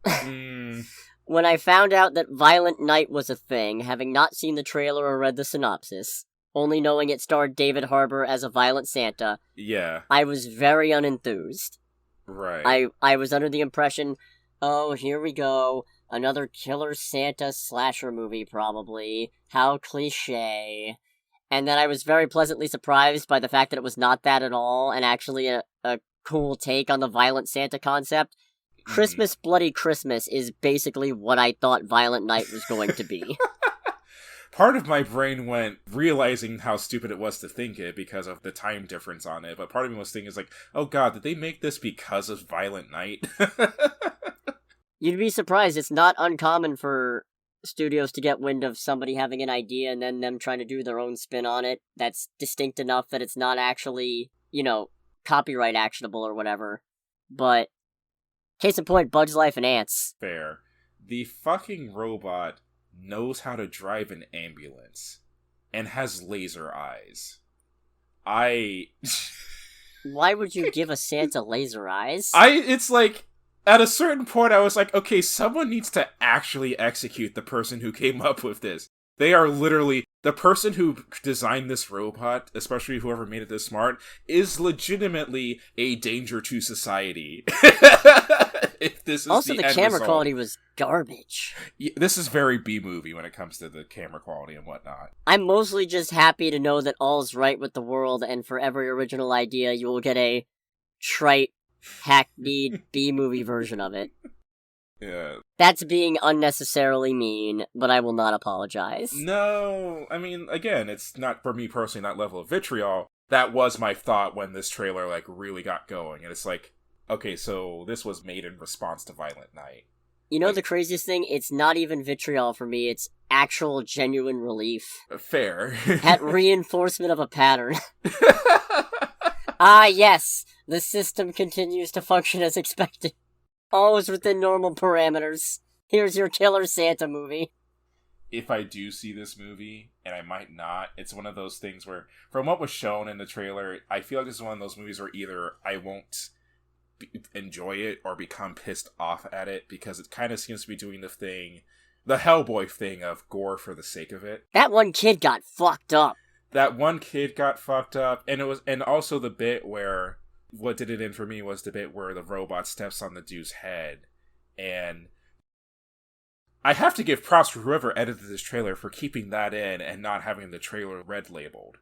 When I found out that Violent Night was a thing, having not seen the trailer or read the synopsis, only knowing it starred David Harbour as a violent Santa, yeah, I was very unenthused. Right. I was under the impression, oh, here we go, another killer Santa slasher movie, probably. How cliche. And then I was very pleasantly surprised by the fact that it was not that at all, and actually a cool take on the violent Santa concept. Christmas Bloody Christmas is basically what I thought Violent Night was going to be. Part of my brain went realizing how stupid it was to think it because of the time difference on it, but part of me was thinking, like, oh god, did they make this because of Violent Night? You'd be surprised. It's not uncommon for studios to get wind of somebody having an idea and then them trying to do their own spin on it that's distinct enough that it's not actually, copyright actionable or whatever. But case in point, Bug's Life and Ants. Fair. The fucking robot knows how to drive an ambulance and has laser eyes. Why would you give a Santa laser eyes? It's like, at a certain point I was like, okay, someone needs to actually execute the person who came up with this. They are literally, the person who designed this robot, especially whoever made it this smart, is legitimately a danger to society. If this is also, the camera result. quality was garbage. This is very B-movie when it comes to the camera quality and whatnot. I'm mostly just happy to know that all's right with the world, and for every original idea, you will get a trite, hackneyed B-movie version of it. Yeah. That's being unnecessarily mean, but I will not apologize. No, I mean, again, it's not, for me personally, that level of vitriol. That was my thought when this trailer, really got going. And it's like, okay, so this was made in response to Violent Night. You know the craziest thing? It's not even vitriol for me, it's actual genuine relief. Fair. At reinforcement of a pattern. Ah, yes! The system continues to function as expected. Always within normal parameters. Here's your killer Santa movie. If I do see this movie, and I might not, it's one of those things where, from what was shown in the trailer, I feel like this is one of those movies where either I won't enjoy it or become pissed off at it, because it kind of seems to be doing the Hellboy thing of gore for the sake of it. That one kid got fucked up. And also the bit where, what did it in for me was the bit where the robot steps on the dude's head, and I have to give props to whoever edited this trailer for keeping that in and not having the trailer red labeled.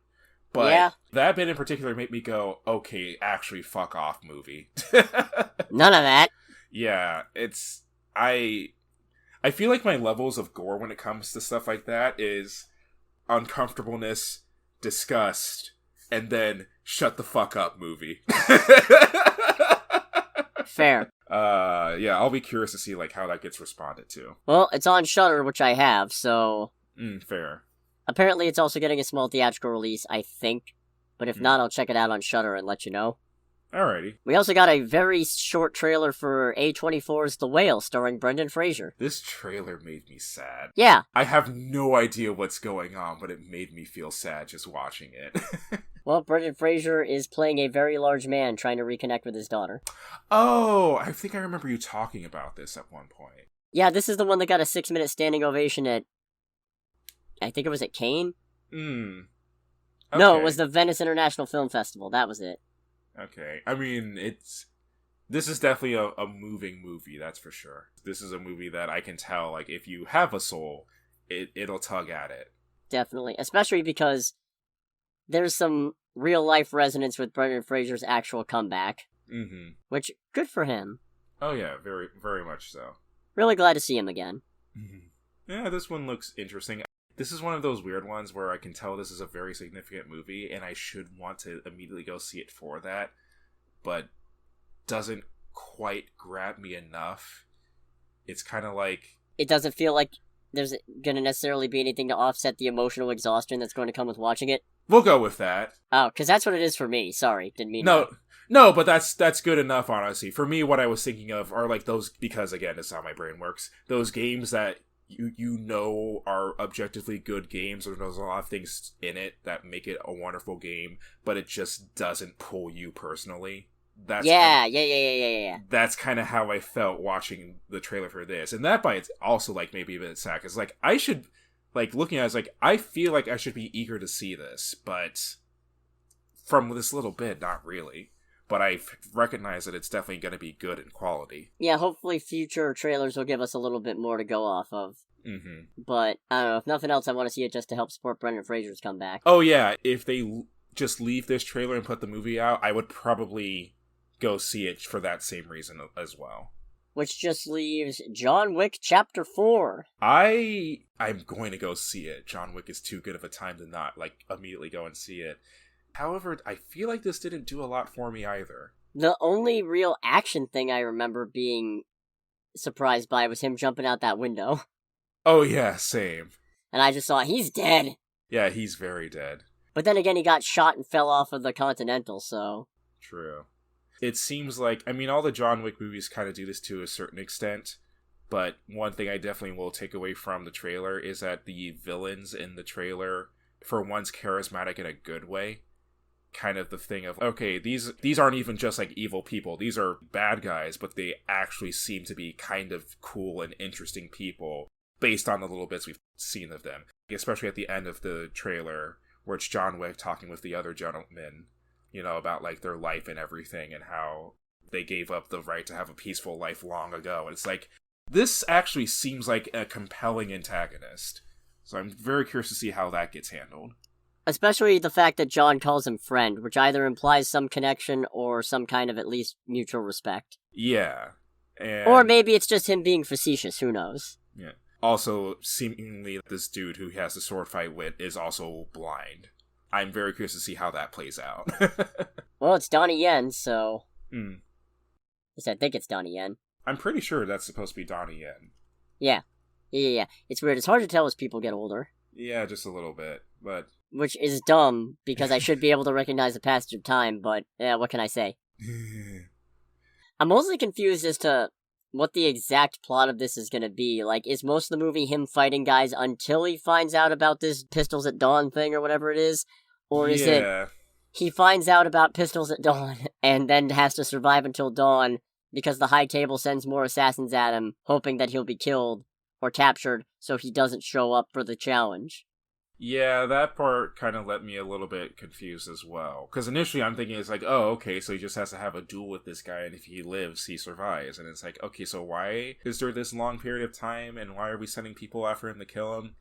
But yeah, that bit in particular made me go, okay, actually fuck off, movie. None of that. Yeah, I feel like my levels of gore when it comes to stuff like that is uncomfortableness, disgust, and then shut the fuck up, movie. Fair. Yeah, I'll be curious to see how that gets responded to. Well, it's on Shudder, which I have, so... Fair. Apparently it's also getting a small theatrical release, I think. But if not, I'll check it out on Shudder and let you know. Alrighty. We also got a very short trailer for A24's The Whale, starring Brendan Fraser. This trailer made me sad. Yeah. I have no idea what's going on, but it made me feel sad just watching it. Well, Brendan Fraser is playing a very large man trying to reconnect with his daughter. Oh, I think I remember you talking about this at one point. Yeah, this is the one that got a 6-minute standing ovation at... I think it was at Cannes? Okay. No, it was the Venice International Film Festival. That was it. Okay. I mean, this is definitely a moving movie, that's for sure. This is a movie that I can tell, like, if you have a soul, it'll tug at it. Definitely. Especially because there's some real-life resonance with Brendan Fraser's actual comeback. Mm-hmm. Which, good for him. Oh yeah, very, very much so. Really glad to see him again. Mm-hmm. Yeah, this one looks interesting. This is one of those weird ones where I can tell this is a very significant movie, and I should want to immediately go see it for that, but doesn't quite grab me enough. It's kind of like... It doesn't feel like there's going to necessarily be anything to offset the emotional exhaustion that's going to come with watching it. We'll go with that. Oh, because that's what it is for me. Sorry, didn't mean No, but that's good enough, honestly. For me, what I was thinking of are like those, because again, it's how my brain works, those games that you know are objectively good games, or there's a lot of things in it that make it a wonderful game, but it just doesn't pull you personally. Yeah. That's kind of how I felt watching the trailer for this. And that by it's also like maybe a bit sad, because like I should, like looking at it, like I feel like I should be eager to see this, but from this little bit, not really. But I recognize that it's definitely going to be good in quality. Yeah, hopefully future trailers will give us a little bit more to go off of. Mm-hmm. But, I don't know, if nothing else, I want to see it just to help support Brendan Fraser's comeback. Oh yeah, if they just leave this trailer and put the movie out, I would probably go see it for that same reason as well. Which just leaves John Wick Chapter 4. I'm going to go see it. John Wick is too good of a time to not, like, immediately go and see it. However, I feel like this didn't do a lot for me either. The only real action thing I remember being surprised by was him jumping out that window. Oh yeah, same. And I just thought, he's dead! Yeah, he's very dead. But then again, he got shot and fell off of the Continental, so... True. It seems like, I mean, all the John Wick movies kind of do this to a certain extent, but one thing I definitely will take away from the trailer is that the villains in the trailer, for once charismatic in a good way, kind of the thing of, okay, these aren't even just like evil people, these are bad guys, but they actually seem to be kind of cool and interesting people based on the little bits we've seen of them. Especially at the end of the trailer, where it's John Wick talking with the other gentlemen, you know, about like their life and everything and how they gave up the right to have a peaceful life long ago. And it's like, this actually seems like a compelling antagonist. So I'm very curious to see how that gets handled. Especially the fact that John calls him friend, which either implies some connection or some kind of at least mutual respect. Yeah. And or maybe it's just him being facetious, who knows? Yeah. Also, seemingly this dude who he has the sword fight with is also blind. I'm very curious to see how that plays out. Well, it's Donnie Yen, so... Mm. At least I think it's Donnie Yen. I'm pretty sure that's supposed to be Donnie Yen. Yeah. It's weird. It's hard to tell as people get older. Yeah, just a little bit, but... Which is dumb, because I should be able to recognize the passage of time, but, what can I say? I'm mostly confused as to what the exact plot of this is gonna be. Like, is most of the movie him fighting guys until he finds out about this Pistols at Dawn thing or whatever it is? Or is it he finds out about Pistols at Dawn and then has to survive until dawn because the High Table sends more assassins at him, hoping that he'll be killed or captured so he doesn't show up for the challenge? Yeah, that part kind of let me a little bit confused as well. Because initially I'm thinking it's like, oh, okay, so he just has to have a duel with this guy, and if he lives, he survives. And it's like, okay, so why is there this long period of time, and why are we sending people after him to kill him?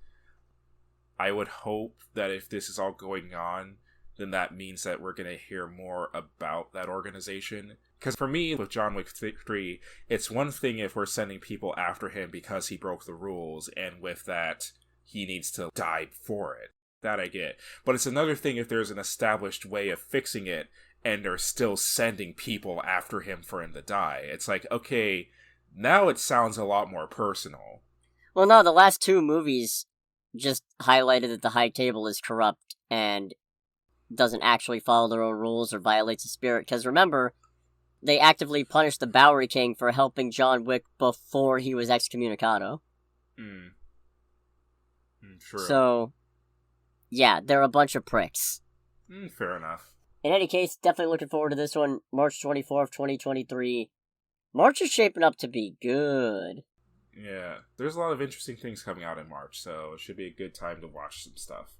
I would hope that if this is all going on, then that means that we're going to hear more about that organization. Because for me, with John Wick 3, it's one thing if we're sending people after him because he broke the rules, and with that... he needs to die for it. That I get. But it's another thing if there's an established way of fixing it and they're still sending people after him for him to die. It's like, okay, now it sounds a lot more personal. Well, no, the last two movies just highlighted that the High Table is corrupt and doesn't actually follow their own rules or violates the spirit. Because remember, they actively punished the Bowery King for helping John Wick before he was excommunicado. Sure. So, yeah, they're a bunch of pricks. Fair enough. In any case, definitely looking forward to this one. March 24th, 2023. March is shaping up to be good. Yeah, there's a lot of interesting things coming out in March, so it should be a good time to watch some stuff.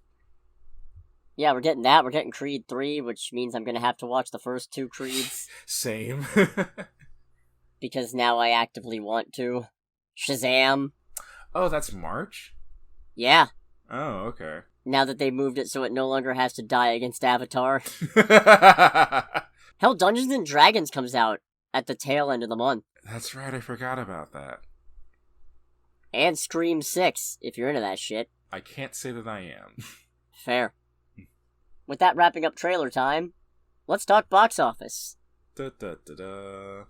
Yeah, we're getting that. We're getting Creed 3, which means I'm going to have to watch the first 2 Creeds. Same. Because now I actively want to. Shazam. Oh, that's March? Yeah. Oh, okay. Now that they moved it so it no longer has to die against Avatar. Hell, Dungeons and Dragons comes out at the tail end of the month. That's right, I forgot about that. And Scream 6, if you're into that shit. I can't say that I am. Fair. With that wrapping up trailer time, let's talk box office. Da, da, da, da.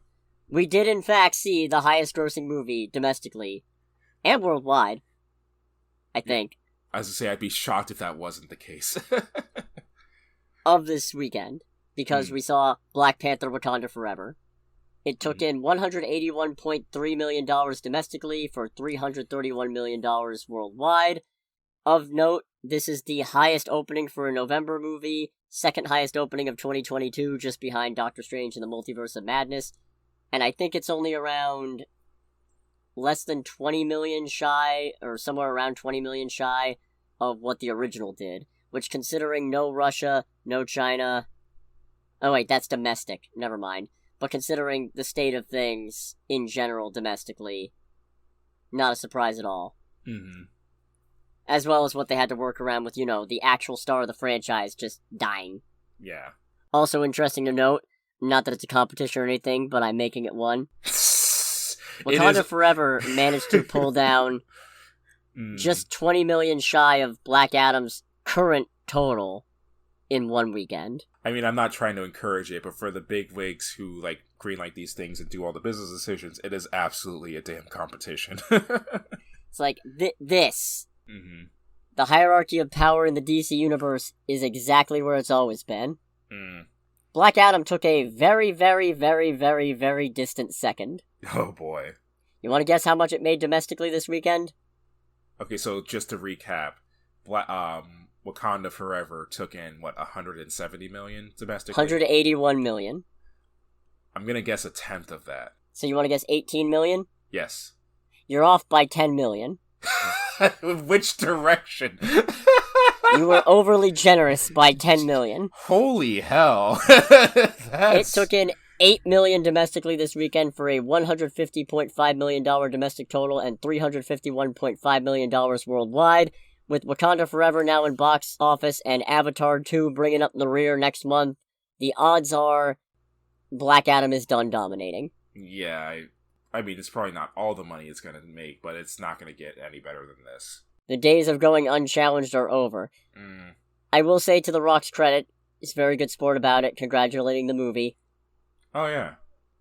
We did in fact see the highest grossing movie domestically and worldwide, I think. I was gonna say, I'd be shocked if that wasn't the case. Of this weekend, because we saw Black Panther Wakanda Forever. It took in $181.3 million domestically for $331 million worldwide. Of note, this is the highest opening for a November movie, second highest opening of 2022, just behind Doctor Strange and the Multiverse of Madness. And I think it's only around less than 20 million shy, or somewhere around 20 million shy of what the original did. Which, considering no Russia, no China... Oh wait, that's domestic. Never mind. But considering the state of things in general domestically, not a surprise at all. Mm-hmm. As well as what they had to work around with, the actual star of the franchise just dying. Yeah. Also interesting to note, not that it's a competition or anything, but I'm making it one. Wakanda Forever managed to pull down just 20 million shy of Black Adam's current total in one weekend. I mean, I'm not trying to encourage it, but for the big wigs who, greenlight these things and do all the business decisions, it is absolutely a damn competition. It's like, this. Mm-hmm. The hierarchy of power in the DC universe is exactly where it's always been. Mm. Black Adam took a very, very, very, very, very distant second. Oh, boy. You want to guess how much it made domestically this weekend? Okay, so just to recap, Wakanda Forever took in, 170 million domestically? 181 million. I'm gonna guess a tenth of that. So you want to guess 18 million? Yes. You're off by 10 million. Which direction? You were overly generous by 10 million. Holy hell. It took in 8 million domestically this weekend for a $150.5 million domestic total and $351.5 million worldwide. With Wakanda Forever now in box office and Avatar 2 bringing up the rear next month, the odds are Black Adam is done dominating. Yeah, I mean, it's probably not all the money it's going to make, but it's not going to get any better than this. The days of going unchallenged are over. I will say, to The Rock's credit, he's very good sport about it, congratulating the movie. Oh, yeah.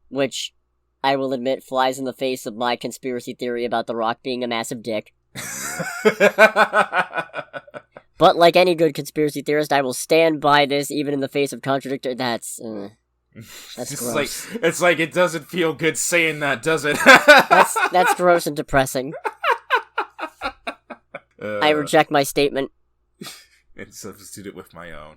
Which, I will admit, flies in the face of my conspiracy theory about The Rock being a massive dick. But like any good conspiracy theorist, I will stand by this, even in the face of contradictory. That's gross. It's like it doesn't feel good saying that, does it? That's gross and depressing. I reject my statement. And substitute it with my own.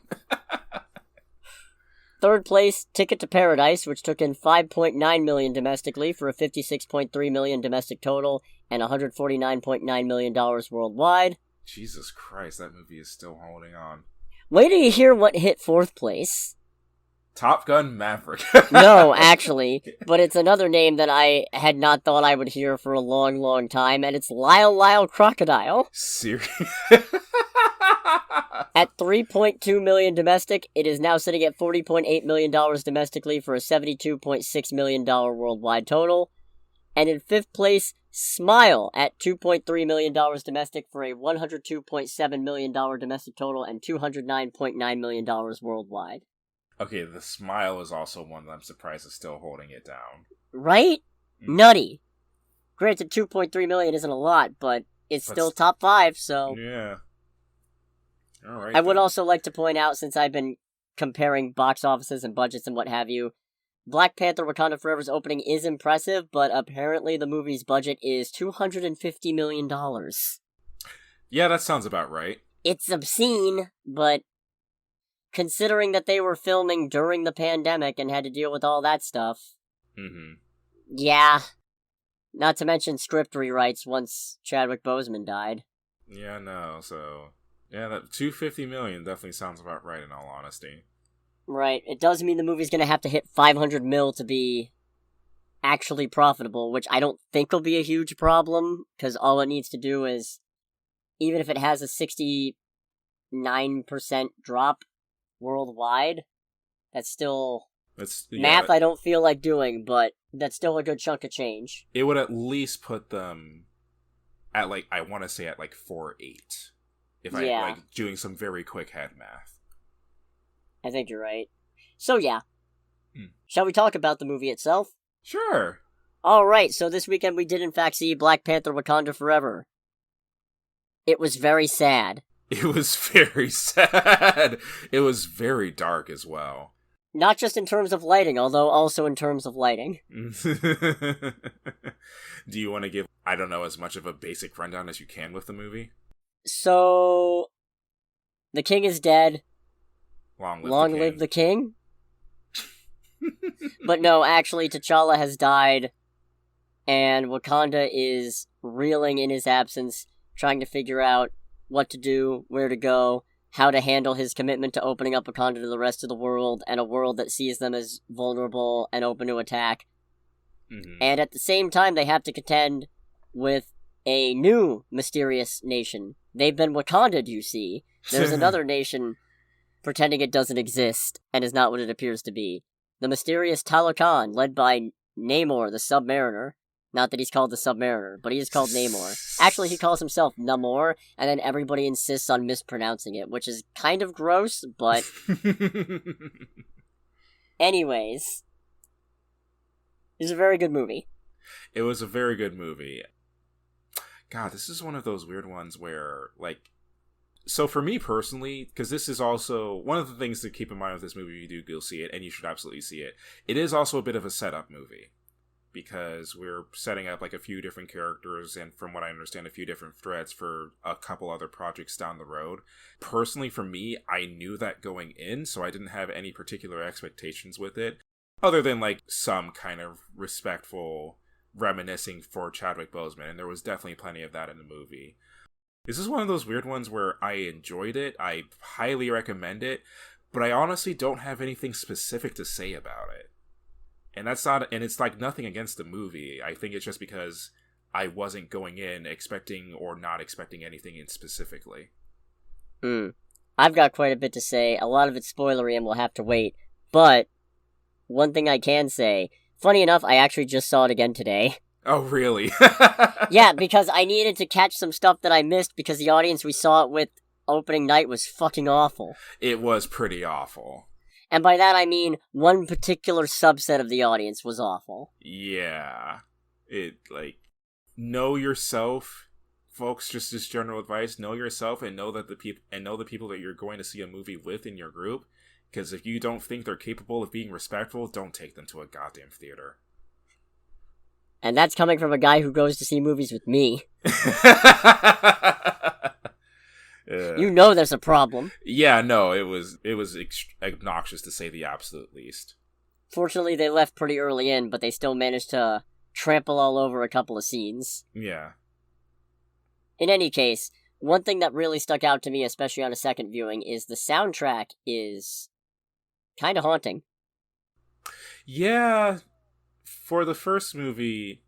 Third place, Ticket to Paradise, which took in $5.9 million domestically for a $56.3 million domestic total and $149.9 million worldwide. Jesus Christ, that movie is still holding on. Wait till you hear what hit fourth place. Top Gun Maverick. No, actually, but it's another name that I had not thought I would hear for a long, long time, and it's Lyle Crocodile. Seriously? At $3.2 million domestic, it is now sitting at $40.8 million domestically for a $72.6 million worldwide total. And in fifth place, Smile at $2.3 million domestic for a $102.7 million domestic total and $209.9 million worldwide. Okay, the Smile is also one that I'm surprised is still holding it down. Right? Nutty. Granted, $2.3 million isn't a lot, but it's still top 5, so... Yeah. Alright. I would also like to point out, since I've been comparing box offices and budgets and what have you, Black Panther Wakanda Forever's opening is impressive, but apparently the movie's budget is $250 million. Yeah, that sounds about right. It's obscene, but considering that they were filming during the pandemic and had to deal with all that stuff. Mm-hmm. Yeah. Not to mention script rewrites once Chadwick Boseman died. Yeah, no, so... Yeah, that $250 million definitely sounds about right, in all honesty. Right. It does mean the movie's gonna have to hit 500 mil to be actually profitable, which I don't think will be a huge problem, because all it needs to do is, even if it has a 69% drop worldwide, that's still... math I don't feel like doing, but that's still a good chunk of change. It would at least put them at, like, I want to say at, like, 4.8. If I, like, doing some very quick head math. I think you're right. So, yeah. Shall we talk about the movie itself? Sure. Alright, so this weekend we did in fact see Black Panther Wakanda Forever. It was very sad. It was very sad. It was very dark as well. Not just in terms of lighting, although also in terms of lighting. Do you want to give, I don't know, as much of a basic rundown as you can with the movie? So, the king is dead. Long live the king. But no, actually, T'Challa has died, and Wakanda is reeling in his absence, trying to figure out what to do, where to go, how to handle his commitment to opening up Wakanda to the rest of the world, and a world that sees them as vulnerable and open to attack. Mm-hmm. And at the same time, they have to contend with a new mysterious nation. They've been Wakanda'd, you see. There's another nation pretending it doesn't exist, and is not what it appears to be. The mysterious Talokan, led by Namor the Submariner. Not that he's called the Submariner, but he is called Namor. Actually, he calls himself Namor, and then everybody insists on mispronouncing it, which is kind of gross, but... Anyways. It's a very good movie. It was a very good movie. God, this is one of those weird ones where, like... So for me personally, because this is also... One of the things to keep in mind with this movie, if you do go see it, and you should absolutely see it, it is also a bit of a setup movie. Because we're setting up, like, a few different characters, and from what I understand, a few different threads for a couple other projects down the road. Personally, for me, I knew that going in, so I didn't have any particular expectations with it, other than, like, some kind of respectful reminiscing for Chadwick Boseman, and there was definitely plenty of that in the movie. This is one of those weird ones where I enjoyed it, I highly recommend it, but I honestly don't have anything specific to say about it. And that's not, and it's like nothing against the movie. I think it's just because I wasn't going in expecting or not expecting anything in specifically. I've got quite a bit to say. A lot of it's spoilery and we'll have to wait. But one thing I can say, funny enough, I actually just saw it again today. Oh, really? Yeah, because I needed to catch some stuff that I missed because the audience we saw it with opening night was fucking awful. It was pretty awful. And by that I mean one particular subset of the audience was awful. Yeah. It, like, know yourself, folks, just as general advice, know yourself and know that the people that you're going to see a movie with in your group, because if you don't think they're capable of being respectful, don't take them to a goddamn theater. And that's coming from a guy who goes to see movies with me. You know there's a problem. Yeah, no, it was obnoxious to say the absolute least. Fortunately, they left pretty early in, but they still managed to trample all over a couple of scenes. Yeah. In any case, one thing that really stuck out to me, especially on a second viewing, is the soundtrack is kind of haunting. Yeah, for the first movie,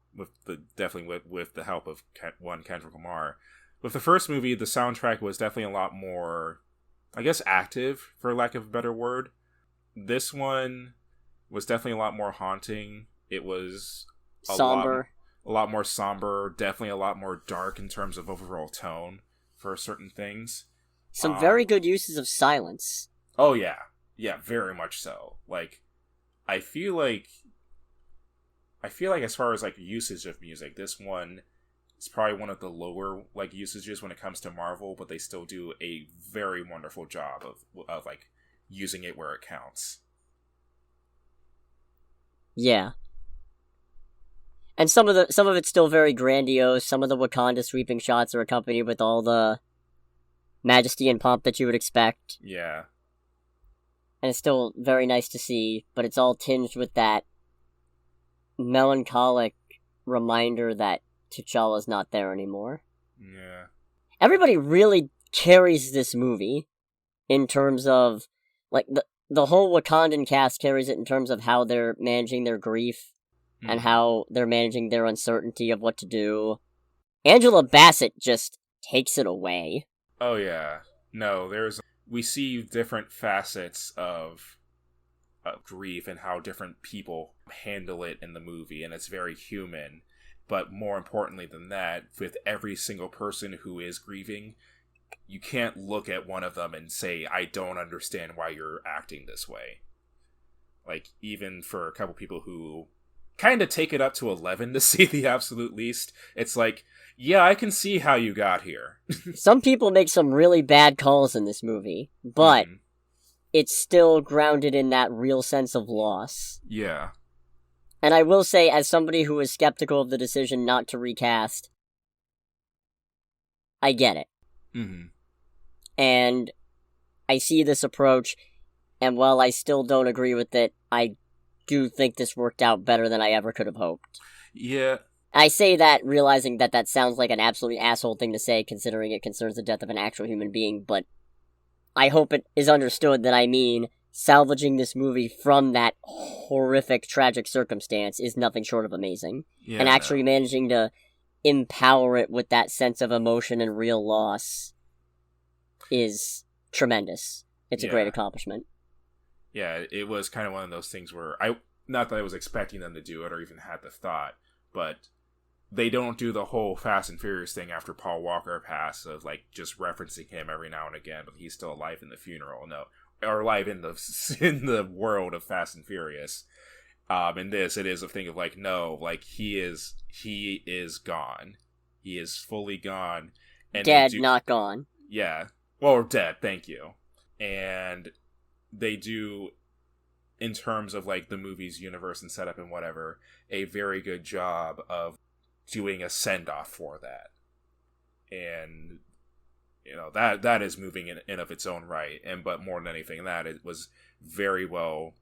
definitely with the help of Kendrick Lamar. With the first movie, the soundtrack was definitely a lot more, I guess, active, for lack of a better word. This one was definitely a lot more haunting. It was somber. A lot more somber, definitely a lot more dark in terms of overall tone for certain things. Some very good uses of silence. Oh, yeah. Yeah, very much so. Like, I feel like as far as, like, usage of music, this one... It's probably one of the lower, like, usages when it comes to Marvel, but they still do a very wonderful job of like, using it where it counts. Yeah. And some of it's still very grandiose. Some of the Wakanda sweeping shots are accompanied with all the majesty and pomp that you would expect. Yeah. and it's still very nice to see, but it's all tinged with that melancholic reminder that T'Challa's not there anymore. Yeah. Everybody really carries this movie in terms of, like, the whole Wakandan cast carries it in terms of how they're managing their grief and how they're managing their uncertainty of what to do. Angela Bassett just takes it away. Oh, yeah. No, we see different facets of grief and how different people handle it in the movie, and it's very human. But more importantly than that, with every single person who is grieving, you can't look at one of them and say, I don't understand why you're acting this way. Like, even for a couple people who kind of take it up to 11 to see the absolute least, it's like, yeah, I can see how you got here. Some people make some really bad calls in this movie, but it's still grounded in that real sense of loss. Yeah. And I will say, as somebody who is skeptical of the decision not to recast, I get it. Mm-hmm. And I see this approach, and while I still don't agree with it, I do think this worked out better than I ever could have hoped. Yeah. I say that realizing that sounds like an absolutely asshole thing to say, considering it concerns the death of an actual human being, but I hope it is understood that I mean salvaging this movie from that horrific, tragic circumstance is nothing short of amazing. Yeah, and actually managing to empower it with that sense of emotion and real loss is tremendous. It's a great accomplishment. Yeah, it was kind of one of those things where not that I was expecting them to do it or even had the thought, but they don't do the whole Fast and Furious thing after Paul Walker passed of, like, just referencing him every now and again, but he's still alive in the funeral. No, or alive in the world of Fast and Furious. In this, it is a thing of, like, no, like, he is gone. He is fully gone. And dead, not gone. Yeah. Well, dead, thank you. And they do, in terms of, like, the movie's universe and setup and whatever, a very good job of doing a send-off for that. And, you know, that is moving in of its own right. But more than anything that, it was very well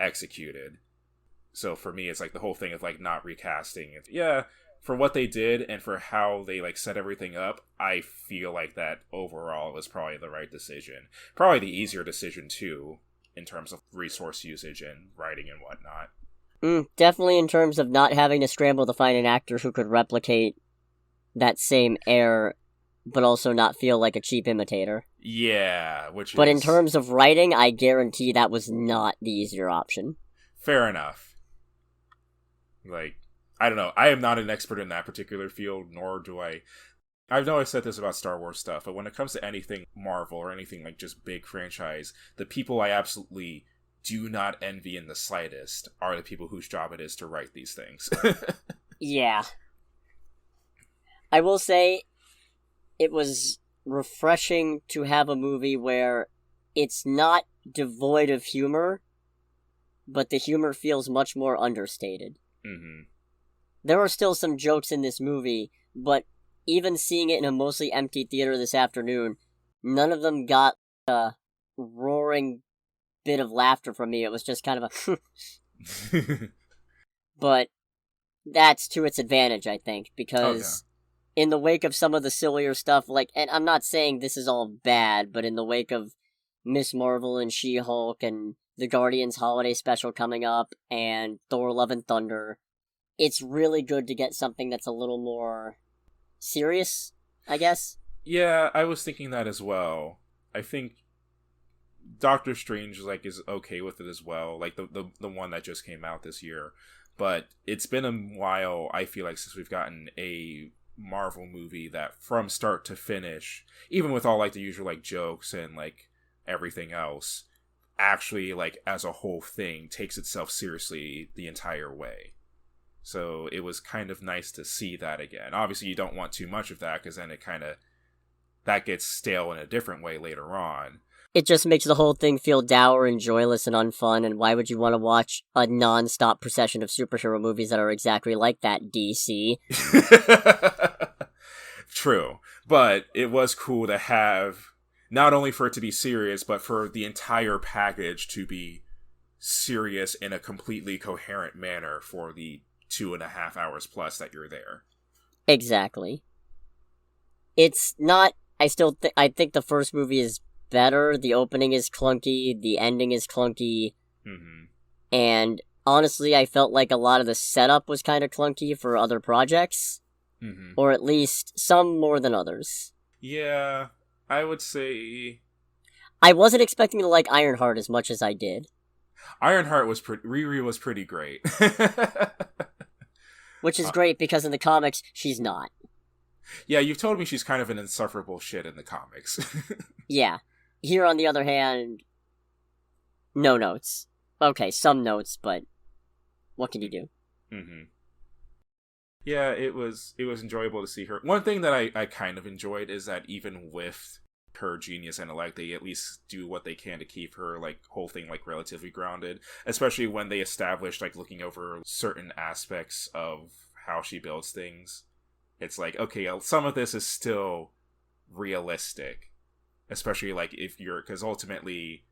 executed. So for me, it's like the whole thing of, like, not recasting. Yeah, for what they did and for how they, like, set everything up, I feel like that overall was probably the right decision. Probably the easier decision, too, in terms of resource usage and writing and whatnot. Definitely in terms of not having to scramble to find an actor who could replicate that same air, but also not feel like a cheap imitator. Yeah, But in terms of writing, I guarantee that was not the easier option. Fair enough. Like, I don't know. I am not an expert in that particular field, nor do I know I said this about Star Wars stuff, but when it comes to anything Marvel or anything like just big franchise, the people I absolutely do not envy in the slightest are the people whose job it is to write these things. Yeah. I will say, it was refreshing to have a movie where it's not devoid of humor, but the humor feels much more understated. Mm-hmm. There are still some jokes in this movie, but even seeing it in a mostly empty theater this afternoon, none of them got a roaring bit of laughter from me. It was just kind of a But that's to its advantage, I think, because in the wake of some of the sillier stuff, like, and I'm not saying this is all bad, but in the wake of Miss Marvel and She-Hulk and the Guardians holiday special coming up and Thor Love and Thunder, it's really good to get something that's a little more serious, I guess. Yeah, I was thinking that as well. I think Doctor Strange is okay with it as well, like the one that just came out this year. But it's been a while, I feel like, since we've gotten a Marvel movie that from start to finish, even with all, like, the usual, like, jokes and, like, everything else, actually, like, as a whole thing, takes itself seriously the entire way. So it was kind of nice to see that again. Obviously, you don't want too much of that, because then that gets stale in a different way later on. It just makes the whole thing feel dour and joyless and unfun, and why would you want to watch a non-stop procession of superhero movies that are exactly like that, DC? True. But it was cool to have not only for it to be serious, but for the entire package to be serious in a completely coherent manner for the 2.5 hours plus that you're there. Exactly. It's not... I think the first movie is better. The opening is clunky. The ending is clunky. Mm-hmm. And honestly, I felt like a lot of the setup was kind of clunky for other projects. Mm-hmm. Or at least some more than others. Yeah, I would say... I wasn't expecting to like Ironheart as much as I did. Ironheart was Riri was pretty great. Which is great because in the comics, she's not. Yeah, you've told me she's kind of an insufferable shit in the comics. Yeah. Here, on the other hand, no notes. Okay, some notes, but what can you do? Mm-hmm. Yeah, it was enjoyable to see her. One thing that I kind of enjoyed is that even with her genius intellect, they at least do what they can to keep her like whole thing like relatively grounded, especially when they established like looking over certain aspects of how she builds things. It's like, okay, some of this is still realistic, especially like if you're, because ultimately,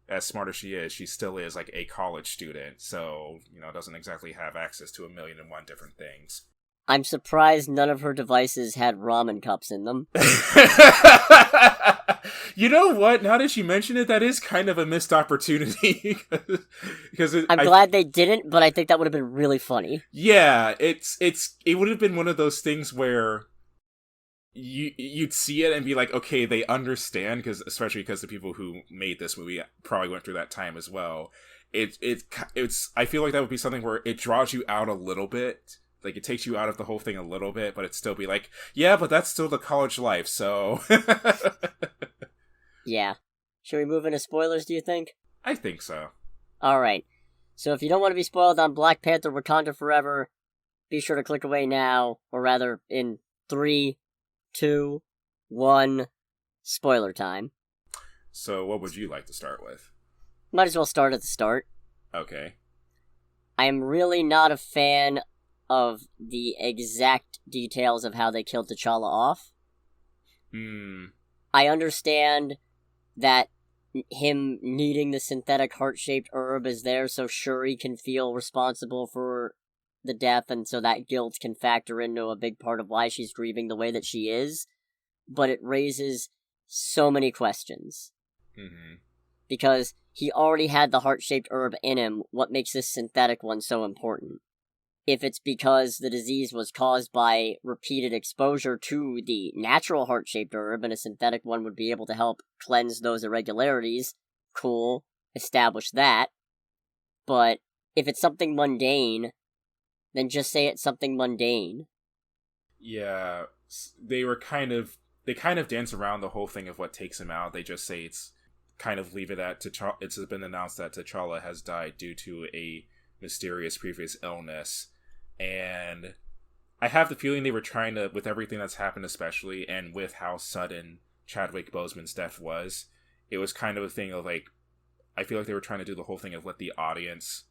as smart as she still is like a college student, so doesn't exactly have access to 1,000,001 different things. I'm surprised none of her devices had ramen cups in them. You know what? Now that you mention it, that is kind of a missed opportunity. Because I'm glad they didn't, but I think that would have been really funny. Yeah, it would have been one of those things where you'd see it and be like, okay, they understand, especially because the people who made this movie probably went through that time as well. It's I feel like that would be something where it draws you out a little bit. Like, it takes you out of the whole thing a little bit, but it'd still be like, yeah, but that's still the college life, so... Yeah. Should we move into spoilers, do you think? I think so. Alright. So if you don't want to be spoiled on Black Panther Wakanda Forever, be sure to click away now, or rather, in 3, 2, 1, spoiler time. So what would you like to start with? Might as well start at the start. Okay. I am really not a fan of the exact details of how they killed T'Challa off. I understand that him needing the synthetic heart-shaped herb is there so Shuri can feel responsible for the death, and so that guilt can factor into a big part of why she's grieving the way that she is, but it raises so many questions. Mm-hmm. Because he already had the heart-shaped herb in him, what makes this synthetic one so important? If it's because the disease was caused by repeated exposure to the natural heart-shaped herb and a synthetic one would be able to help cleanse those irregularities, cool, establish that. But if it's something mundane, then just say it's something mundane. Yeah, they kind of dance around the whole thing of what takes him out. They just say it's kind of leave it at T'Challa. It's been announced that T'Challa has died due to a mysterious previous illness. And I have the feeling they were trying to, with everything that's happened especially, and with how sudden Chadwick Boseman's death was, it was kind of a thing of like, I feel like they were trying to do the whole thing of let the audience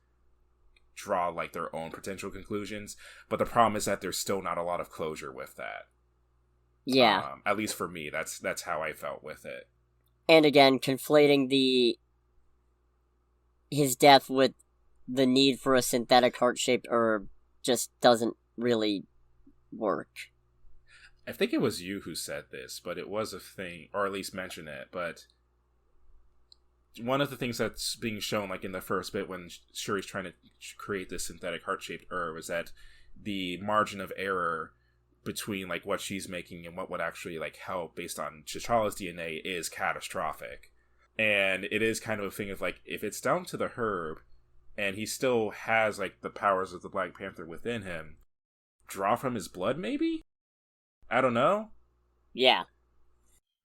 draw like their own potential conclusions, but the problem is that there's still not a lot of closure with that. Yeah. At least for me, that's how I felt with it. And again, conflating his death with the need for a synthetic heart-shaped herb just doesn't really work. I think it was you who said this, but it was a thing, or at least mentioned it, but one of the things that's being shown, like in the first bit when Shuri's trying to create this synthetic heart-shaped herb, is that the margin of error between like what she's making and what would actually like help based on T'Challa's DNA is catastrophic. And it is kind of a thing of like, if it's down to the herb, and he still has, like, the powers of the Black Panther within him, draw from his blood, maybe? I don't know. Yeah.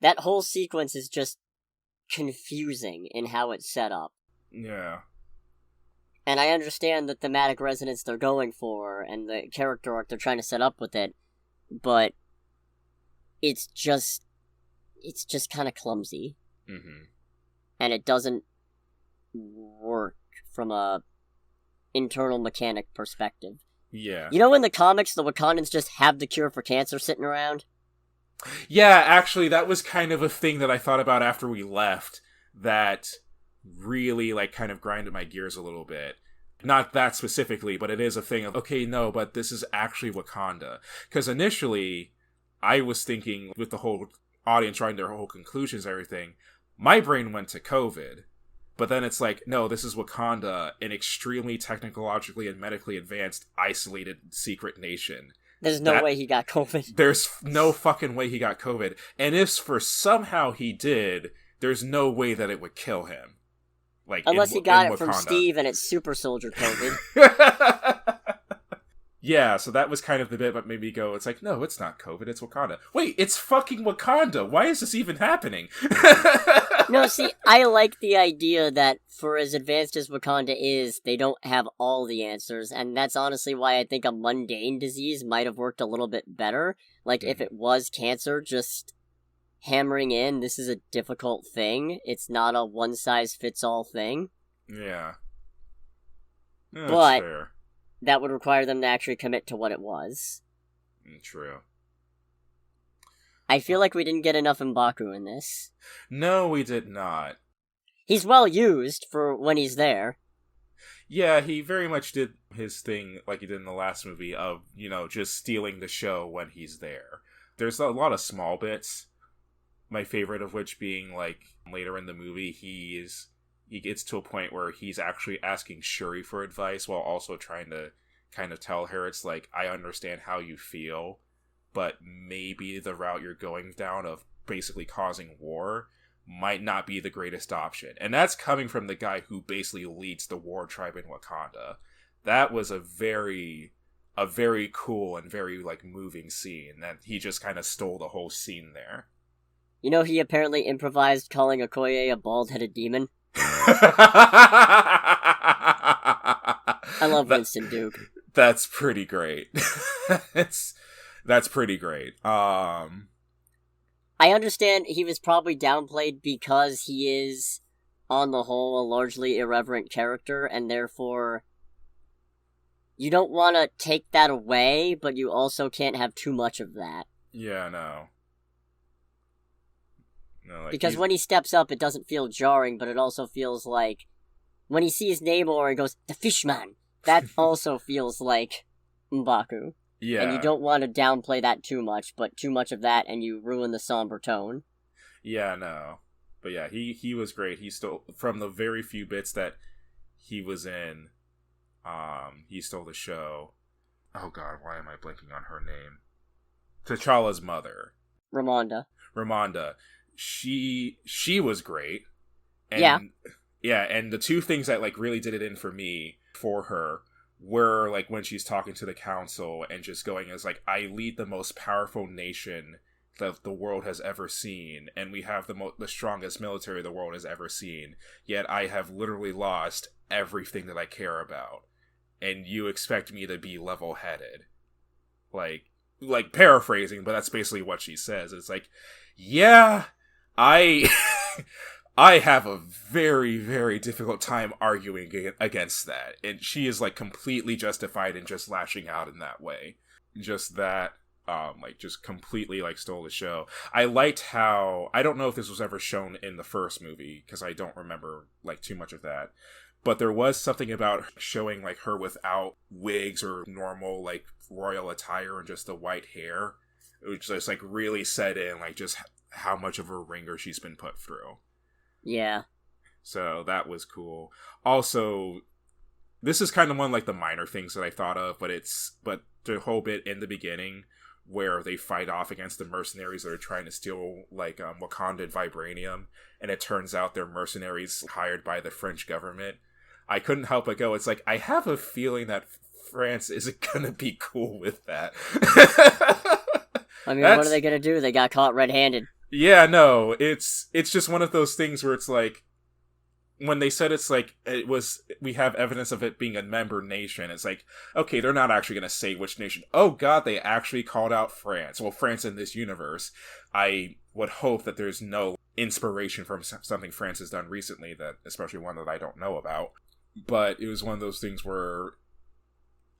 That whole sequence is just confusing in how it's set up. Yeah. And I understand the thematic resonance they're going for, and the character arc they're trying to set up with it, but it's just kind of clumsy. Mm-hmm. And it doesn't work from a internal mechanic perspective. Yeah. You know in the comics, the Wakandans just have the cure for cancer sitting around? Yeah, actually, that was kind of a thing that I thought about after we left that really, like, kind of grinded my gears a little bit. Not that specifically, but it is a thing of, okay, no, but this is actually Wakanda. Because initially, I was thinking, with the whole audience drawing their whole conclusions and everything, my brain went to COVID. But then it's like, no, this is Wakanda, an extremely technologically and medically advanced, isolated, secret nation. There's no way he got COVID. There's no fucking way he got COVID. And if for somehow he did, there's no way that it would kill him. Like, unless he got it from Steve and it's super soldier COVID. Yeah, so that was kind of the bit that made me go, it's like, no, it's not COVID, it's Wakanda. Wait, it's fucking Wakanda! Why is this even happening? No, see, I like the idea that for as advanced as Wakanda is, they don't have all the answers, and that's honestly why I think a mundane disease might have worked a little bit better. Like, if it was cancer, just hammering in, this is a difficult thing, it's not a one-size-fits-all thing. Yeah. That's but fair. That would require them to actually commit to what it was. True. I feel like we didn't get enough M'Baku in this. No, we did not. He's well used for when he's there. Yeah, he very much did his thing like he did in the last movie of, just stealing the show when he's there. There's a lot of small bits, my favorite of which being, like, later in the movie, he gets to a point where he's actually asking Shuri for advice while also trying to kind of tell her, it's like, I understand how you feel, but maybe the route you're going down of basically causing war might not be the greatest option. And that's coming from the guy who basically leads the war tribe in Wakanda. That was a very cool and very, like, moving scene that he just kind of stole the whole scene there. He apparently improvised calling Okoye a bald-headed demon. I love Winston Duke. That's pretty great. That's pretty great. I understand he was probably downplayed because he is, on the whole, a largely irreverent character, and therefore you don't want to take that away, but you also can't have too much of that. Yeah, no. Like, because when he steps up, it doesn't feel jarring, but it also feels like when he sees Namor and goes, "The Fishman," that also feels like M'Baku. Yeah. And you don't want to downplay that too much, but too much of that and you ruin the somber tone. Yeah, no. But yeah, he was great. He stole, from the very few bits that he was in, he stole the show. Oh god, why am I blanking on her name? T'Challa's mother. Ramonda. She was great. And, yeah, and the two things that, like, really did it in for me, for her, were, like, when she's talking to the council and just going as, like, I lead the most powerful nation that the world has ever seen, and we have the strongest military the world has ever seen, yet I have literally lost everything that I care about, and you expect me to be level-headed. Like paraphrasing, but that's basically what she says. It's like, yeah, I have a very, very difficult time arguing against that. And she is, like, completely justified in just lashing out in that way. Just that, just completely, like, stole the show. I liked how, I don't know if this was ever shown in the first movie, because I don't remember, like, too much of that. But there was something about showing, like, her without wigs or normal, like, royal attire and just the white hair. Which just, like, really set in, like, just how much of a ringer she's been put through. Yeah. So that was cool. Also, this is kind of one of, like, the minor things that I thought of, but the whole bit in the beginning where they fight off against the mercenaries that are trying to steal, like, Wakandan vibranium, and it turns out they're mercenaries hired by the French government. I couldn't help but go, it's like, I have a feeling that France isn't gonna be cool with that. I mean, what are they gonna do? They got caught red-handed. Yeah, no, it's just one of those things where it's like, when they said it's like, we have evidence of it being a member nation, it's like, okay, they're not actually going to say which nation. Oh god, they actually called out France. Well, France in this universe. I would hope that there's no inspiration from something France has done recently, that, especially one that I don't know about. But it was one of those things where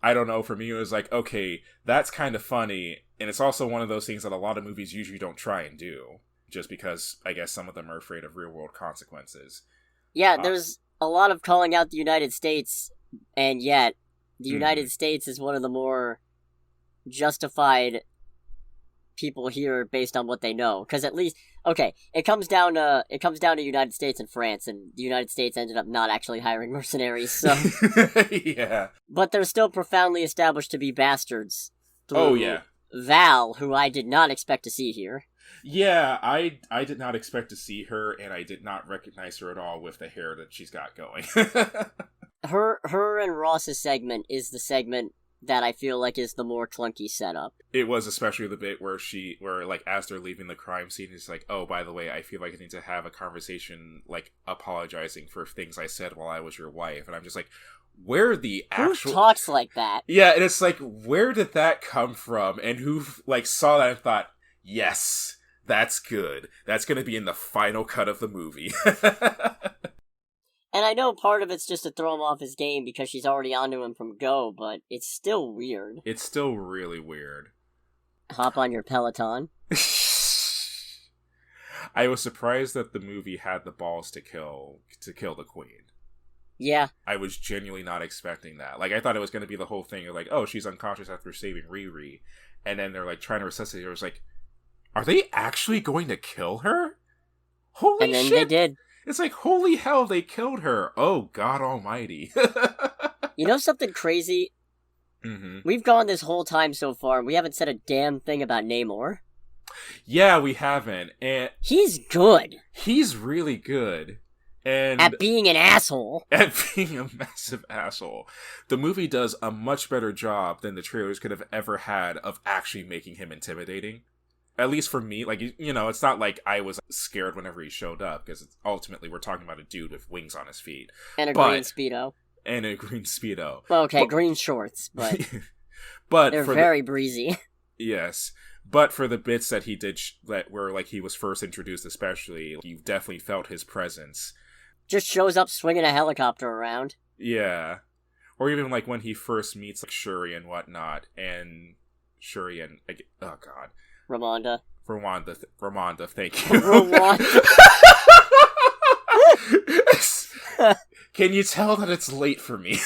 I don't know, for me it was like, okay, that's kind of funny, and it's also one of those things that a lot of movies usually don't try and do, just because I guess some of them are afraid of real world consequences. Yeah, there's a lot of calling out the United States, and yet the United States is one of the more justified people here based on what they know. Because at least, okay, it comes down to United States and France, and the United States ended up not actually hiring mercenaries. So yeah, but they're still profoundly established to be bastards. Oh yeah, Val, who I did not expect to see here. Yeah, I did not expect to see her, and I did not recognize her at all with the hair that she's got going. Her and Ross's segment is the segment that I feel like is the more clunky setup. It was especially the bit where like, as they're leaving the crime scene, it's like, oh, by the way, I feel like I need to have a conversation, like, apologizing for things I said while I was your wife. And I'm just like, where the actual... Who talks like that? Yeah, and it's like, where did that come from? And who, like, saw that and thought, yes, that's good. That's going to be in the final cut of the movie. And I know part of it's just to throw him off his game because she's already onto him from Go, but it's still weird. It's still really weird. Hop on your Peloton. I was surprised that the movie had the balls to kill the queen. Yeah. I was genuinely not expecting that. Like, I thought it was going to be the whole thing of, like, oh, she's unconscious after saving Riri. And then they're, like, trying to resuscitate her. I was like, are they actually going to kill her? Holy shit! And then they did. It's like, holy hell, they killed her. Oh, God almighty. You know something crazy? Mm-hmm. We've gone this whole time so far, and we haven't said a damn thing about Namor. Yeah, we haven't. And he's good. He's really good. And at being an asshole. At being a massive asshole. The movie does a much better job than the trailers could have ever had of actually making him intimidating. At least for me, like, you know, it's not like I was scared whenever he showed up, because ultimately we're talking about a dude with wings on his feet. And green Speedo. And a green Speedo. Well, okay, green shorts, but... but they're very breezy. Yes. But for the bits that he did, that were, like, he was first introduced especially, you definitely felt his presence. Just shows up swinging a helicopter around. Yeah. Or even, like, when he first meets, like, Shuri and whatnot, and Shuri and... oh, God. Ramonda, thank you. Rwanda. Can you tell that it's late for me?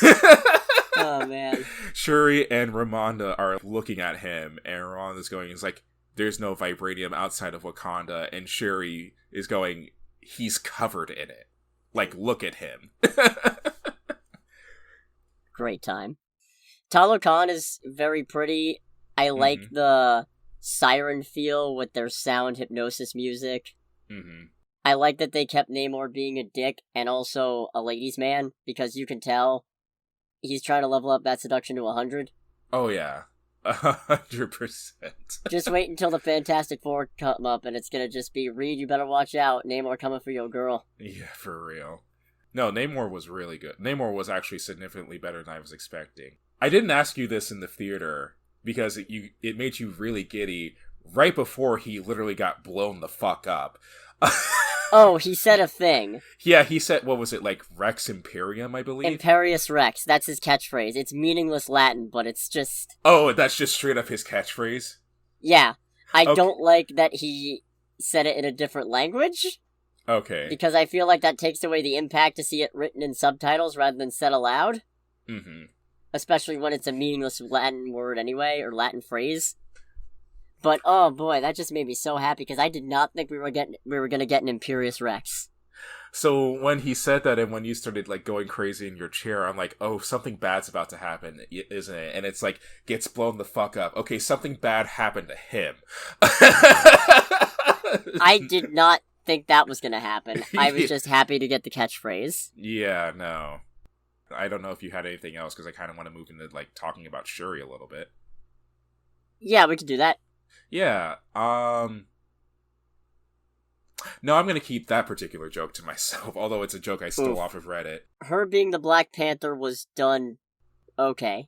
Oh, man. Shuri and Ramonda are looking at him, and Ramonda's going, he's like, there's no vibranium outside of Wakanda, and Shuri is going, he's covered in it. Like, look at him. Great time. Talokan is very pretty. I like the siren feel with their sound hypnosis music. Mm-hmm. I like that they kept Namor being a dick and also a ladies' man, because you can tell he's trying to level up that seduction to 100. Oh, yeah. 100%. Just wait until the Fantastic Four come up, and it's gonna just be, Reed, you better watch out. Namor coming for your girl. Yeah, for real. No, Namor was really good. Namor was actually significantly better than I was expecting. I didn't ask you this in the theater, because it made you really giddy right before he literally got blown the fuck up. Oh, he said a thing. Yeah, he said, what was it, like, Rex Imperium, I believe? Imperius Rex, that's his catchphrase. It's meaningless Latin, but it's just... Oh, that's just straight up his catchphrase? Yeah. I don't like that he said it in a different language. Okay. Because I feel like that takes away the impact to see it written in subtitles rather than said aloud. Mm-hmm. Especially when it's a meaningless Latin word anyway, or Latin phrase. But, oh boy, that just made me so happy, because I did not think we were gonna get an Imperius Rex. So when he said that, and when you started, like, going crazy in your chair, I'm like, oh, something bad's about to happen, isn't it? And it's like, gets blown the fuck up. Okay, something bad happened to him. I did not think that was gonna happen. I was just happy to get the catchphrase. Yeah, no. I don't know if you had anything else, because I kind of want to move into, like, talking about Shuri a little bit. Yeah, we could do that. Yeah, no, I'm gonna keep that particular joke to myself, although it's a joke I stole off of Reddit. Her being the Black Panther was done okay.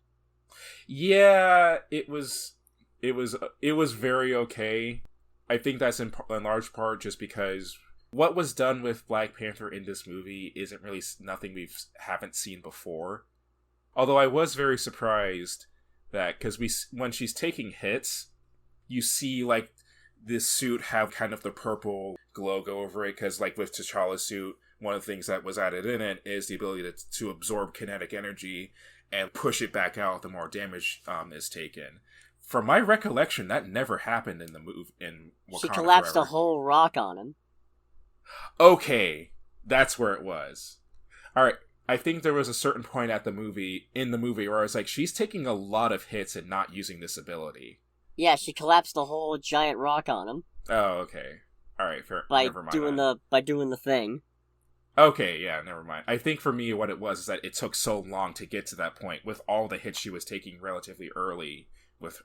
Yeah, it was very okay. I think that's in large part just because what was done with Black Panther in this movie isn't really nothing we haven't seen before. Although I was very surprised that, because when she's taking hits, you see, like, this suit have kind of the purple glow go over it, because, like, with T'Challa's suit, one of the things that was added in it is the ability to absorb kinetic energy and push it back out the more damage is taken. From my recollection, that never happened in the move in Wakanda She collapsed Forever. a whole rock on him. Okay, that's where it was. Alright, I think there was a certain point in the movie where I was like, she's taking a lot of hits and not using this ability. Yeah, she collapsed a whole giant rock on him. Oh, okay. Alright, fair. Never mind. By doing the thing. Okay, yeah, never mind. I think for me what it was is that it took so long to get to that point with all the hits she was taking relatively early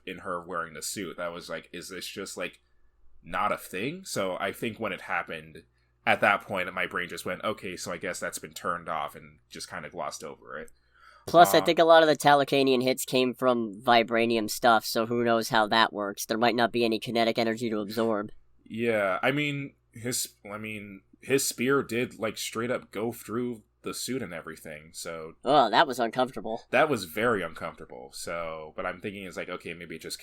in her wearing the suit. That was like, is this just like not a thing? So I think when it happened, at that point my brain just went, okay, so I guess that's been turned off, and just kind of glossed over it. Plus, I think a lot of the Talakanian hits came from vibranium stuff, so who knows how that works. There might not be any kinetic energy to absorb. Yeah, I mean, his spear did, like, straight up go through the suit and everything, so... Oh, that was uncomfortable. That was very uncomfortable, so... But I'm thinking it's like, okay, maybe it just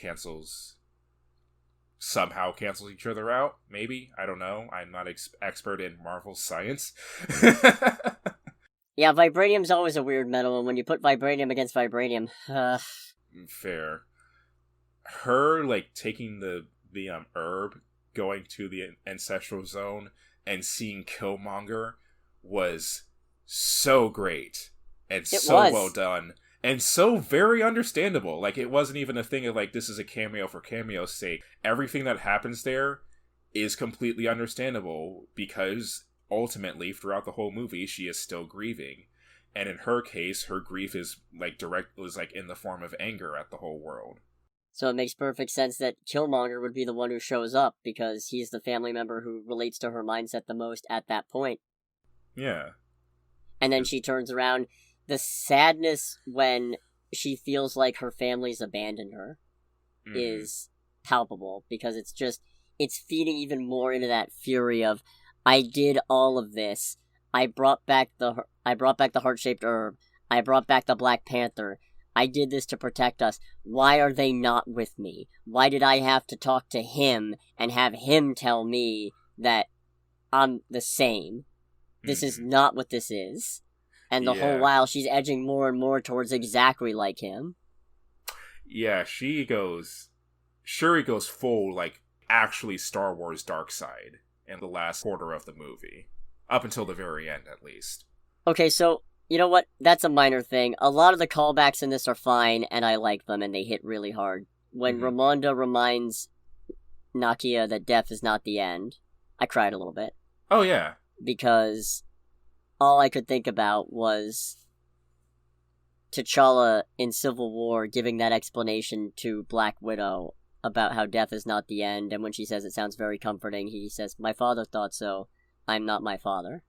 somehow cancels each other out, maybe? I don't know. I'm not expert in Marvel science. Yeah, vibranium's always a weird metal, and when you put vibranium against vibranium, Fair. Her, like, taking the herb, going to the ancestral zone, and seeing Killmonger was so great, and well done, and so very understandable. Like, it wasn't even a thing of, like, this is a cameo for cameo's sake. Everything that happens there is completely understandable, because ultimately, throughout the whole movie, she is still grieving. And in her case, her grief is in the form of anger at the whole world. So it makes perfect sense that Killmonger would be the one who shows up, because he's the family member who relates to her mindset the most at that point. Yeah. And then she turns around. The sadness when she feels like her family's abandoned her is palpable, because it's feeding even more into that fury of, I did all of this. I brought back the heart-shaped herb. I brought back the Black Panther. I did this to protect us. Why are they not with me? Why did I have to talk to him and have him tell me that I'm the same? This is not what this is. And the whole while, she's edging more and more towards exactly like him. Yeah, Shuri goes full, like, actually Star Wars dark side in the last quarter of the movie. Up until the very end, at least. Okay, so, you know what? That's a minor thing. A lot of the callbacks in this are fine, and I like them, and they hit really hard. When Ramonda reminds Nakia that death is not the end, I cried a little bit. Oh, yeah. Because all I could think about was T'Challa in Civil War giving that explanation to Black Widow about how death is not the end, and when she says it sounds very comforting, he says, "My father thought so. I'm not my father."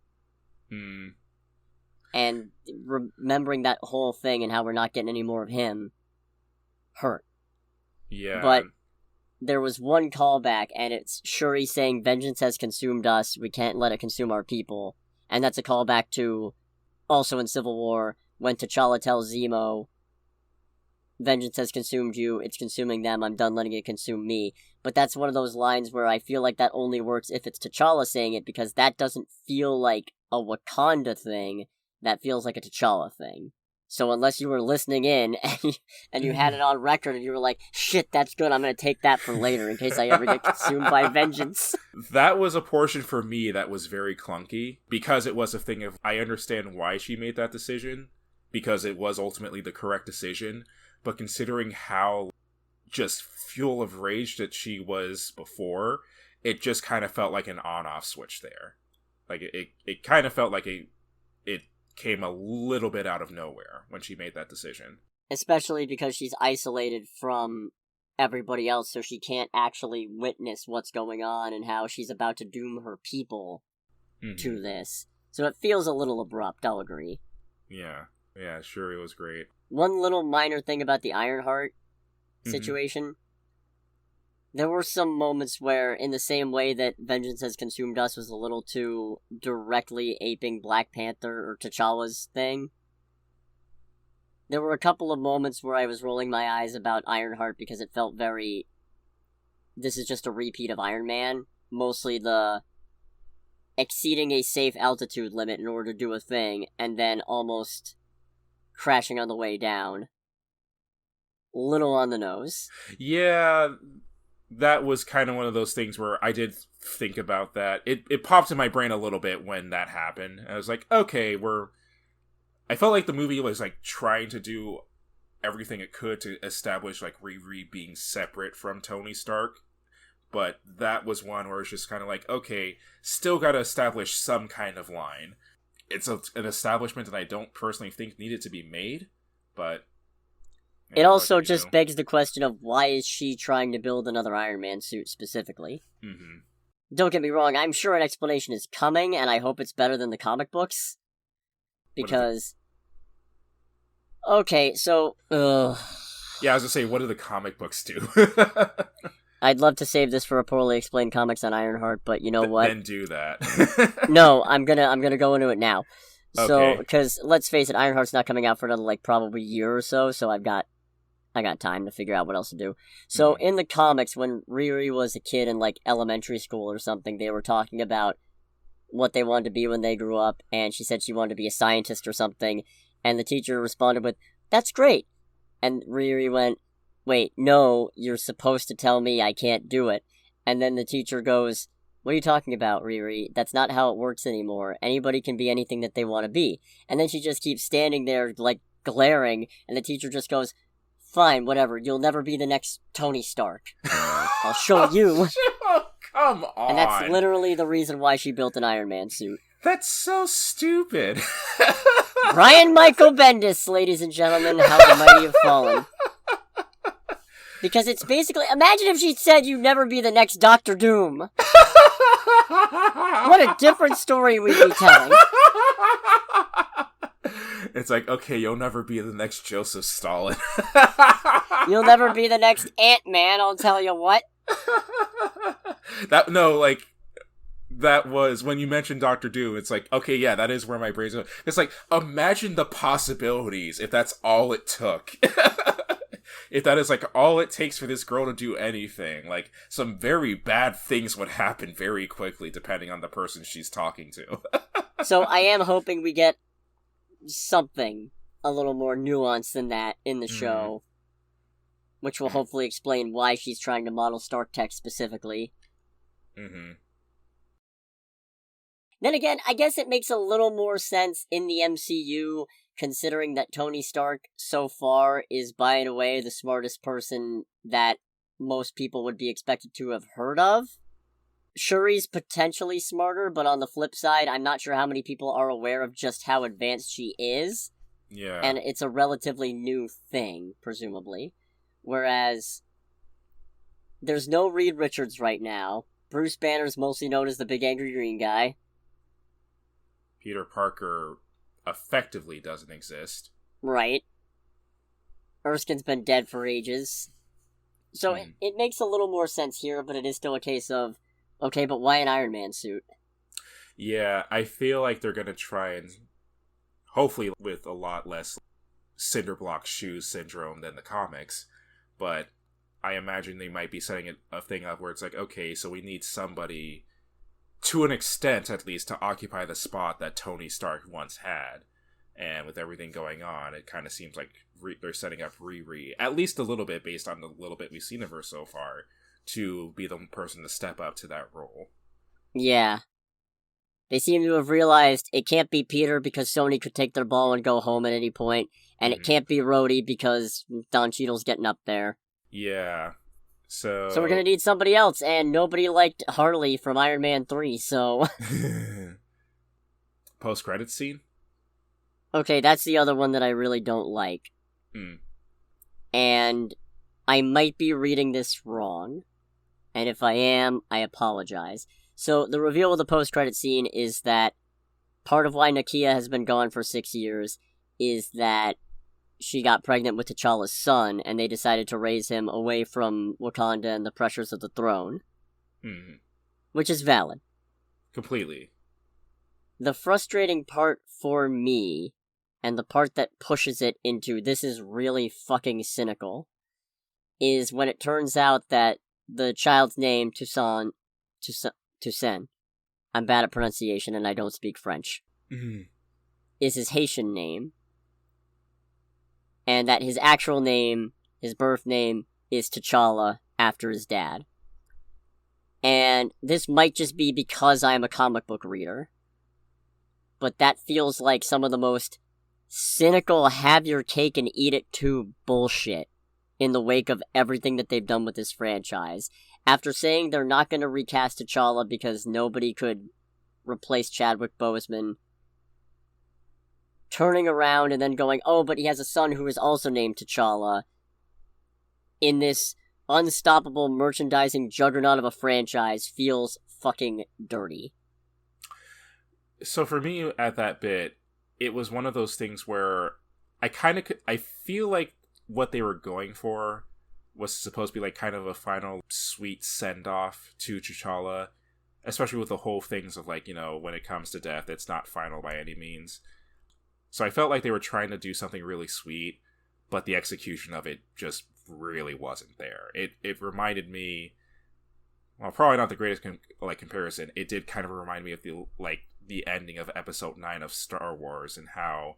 And remembering that whole thing and how we're not getting any more of him hurt. Yeah. But there was one callback, and it's Shuri saying, "Vengeance has consumed us. We can't let it consume our people." And that's a callback to, also in Civil War, when T'Challa tells Zemo, "Vengeance has consumed you, it's consuming them, I'm done letting it consume me." But that's one of those lines where I feel like that only works if it's T'Challa saying it, because that doesn't feel like a Wakanda thing, that feels like a T'Challa thing. So unless you were listening in, and you had it on record, and you were like, "Shit, that's good, I'm gonna take that for later, in case I ever get consumed by vengeance." That was a portion for me that was very clunky, because it was a thing of, I understand why she made that decision, because it was ultimately the correct decision, but considering how just full of rage that she was before, it just kind of felt like an on-off switch there. Like, it kind of felt like it came a little bit out of nowhere when she made that decision. Especially because she's isolated from everybody else, so she can't actually witness what's going on and how she's about to doom her people to this. So it feels a little abrupt, I'll agree. Yeah, sure, it was great. One little minor thing about the Ironheart situation. There were some moments where, in the same way that Vengeance Has Consumed Us was a little too directly aping Black Panther or T'Challa's thing, there were a couple of moments where I was rolling my eyes about Ironheart because it felt very... This is just a repeat of Iron Man. Mostly the exceeding a safe altitude limit in order to do a thing, and then almost crashing on the way down. Little on the nose. Yeah, that was kind of one of those things where I did think about that. It popped in my brain a little bit when that happened. I was like, okay, I felt like the movie was, like, trying to do everything it could to establish, like, Riri being separate from Tony Stark. But that was one where it's just kind of like, okay, still gotta establish some kind of line. It's an establishment that I don't personally think needed to be made, but... It also just begs the question of why is she trying to build another Iron Man suit specifically? Mm-hmm. Don't get me wrong, I'm sure an explanation is coming, and I hope it's better than the comic books. Because... Okay, so... Yeah, I was gonna say, what do the comic books do? I'd love to save this for a poorly explained comics on Ironheart, but you know what? Then do that. No, I'm gonna go into it now. So, Okay. because let's face it, Ironheart's not coming out for another, like, probably year or so, so I got time to figure out what else to do. So, in the comics, when Riri was a kid in, like, elementary school or something, they were talking about what they wanted to be when they grew up, and she said she wanted to be a scientist or something, and the teacher responded with, "That's great!" And Riri went, "Wait, no, you're supposed to tell me I can't do it." And then the teacher goes, "What are you talking about, Riri? That's not how it works anymore. Anybody can be anything that they want to be." And then she just keeps standing there, like, glaring, and the teacher just goes, "Fine, whatever, you'll never be the next Tony Stark. I'll show you." Oh, come on. And that's literally the reason why she built an Iron Man suit. That's so stupid. Brian Michael Bendis, ladies and gentlemen, how the mighty have fallen. Because it's basically... Imagine if she said you'd never be the next Doctor Doom. What a different story we'd be telling. It's like, okay, you'll never be the next Joseph Stalin. You'll never be the next Ant-Man, I'll tell you what. That was, when you mentioned Doctor Doom, it's like, okay, yeah, that is where my brain's going. It's like, imagine the possibilities if that's all it took. If that is, like, all it takes for this girl to do anything. Like, some very bad things would happen very quickly, depending on the person she's talking to. So I am hoping we get something a little more nuanced than that in the show. Which will hopefully explain why she's trying to model Stark Tech specifically. Mm-hmm. Then again, I guess it makes a little more sense in the MCU, considering that Tony Stark, so far, is by and away the smartest person that most people would be expected to have heard of. Shuri's potentially smarter, but on the flip side, I'm not sure how many people are aware of just how advanced she is. Yeah. And it's a relatively new thing, presumably. Whereas, there's no Reed Richards right now. Bruce Banner's mostly known as the Big Angry Green Guy. Peter Parker effectively doesn't exist. Right. Erskine's been dead for ages. So it makes a little more sense here, but it is still a case of, okay, but why an Iron Man suit? Yeah, I feel like they're gonna try and, hopefully with a lot less Cinderblock shoes syndrome than the comics, but I imagine they might be setting a thing up where it's like, okay, so we need somebody, to an extent at least, to occupy the spot that Tony Stark once had. And with everything going on, it kind of seems like they're setting up Riri, at least a little bit based on the little bit we've seen of her so far, to be the person to step up to that role. Yeah. They seem to have realized it can't be Peter because Sony could take their ball and go home at any point, and it can't be Rhodey because Don Cheadle's getting up there. Yeah. So we're gonna need somebody else, and nobody liked Harley from Iron Man 3, so... Post-credits scene? Okay, that's the other one that I really don't like. And I might be reading this wrong, and if I am, I apologize. So, the reveal of the post-credit scene is that part of why Nakia has been gone for 6 years is that she got pregnant with T'Challa's son, and they decided to raise him away from Wakanda and the pressures of the throne. Which is valid. Completely. The frustrating part for me and the part that pushes it into this is really fucking cynical, is when it turns out that the child's name, Toussaint, I'm bad at pronunciation and I don't speak French, is his Haitian name, and that his actual name, his birth name, is T'Challa after his dad. And this might just be because I'm a comic book reader, but that feels like some of the most cynical have your cake and eat it too bullshit in the wake of everything that they've done with this franchise. After saying they're not going to recast T'Challa because nobody could replace Chadwick Boseman, turning around and then going, oh, but he has a son who is also named T'Challa, in this unstoppable merchandising juggernaut of a franchise feels fucking dirty. So for me, at that bit, it was one of those things where I feel like what they were going for was supposed to be like kind of a final sweet send-off to T'Challa, especially with the whole things of like, you know, when it comes to death, it's not final by any means. So I felt like they were trying to do something really sweet, but the execution of it just really wasn't there. It reminded me, well, probably not the greatest comparison. It did kind of remind me of the ending of Episode 9 of Star Wars, and how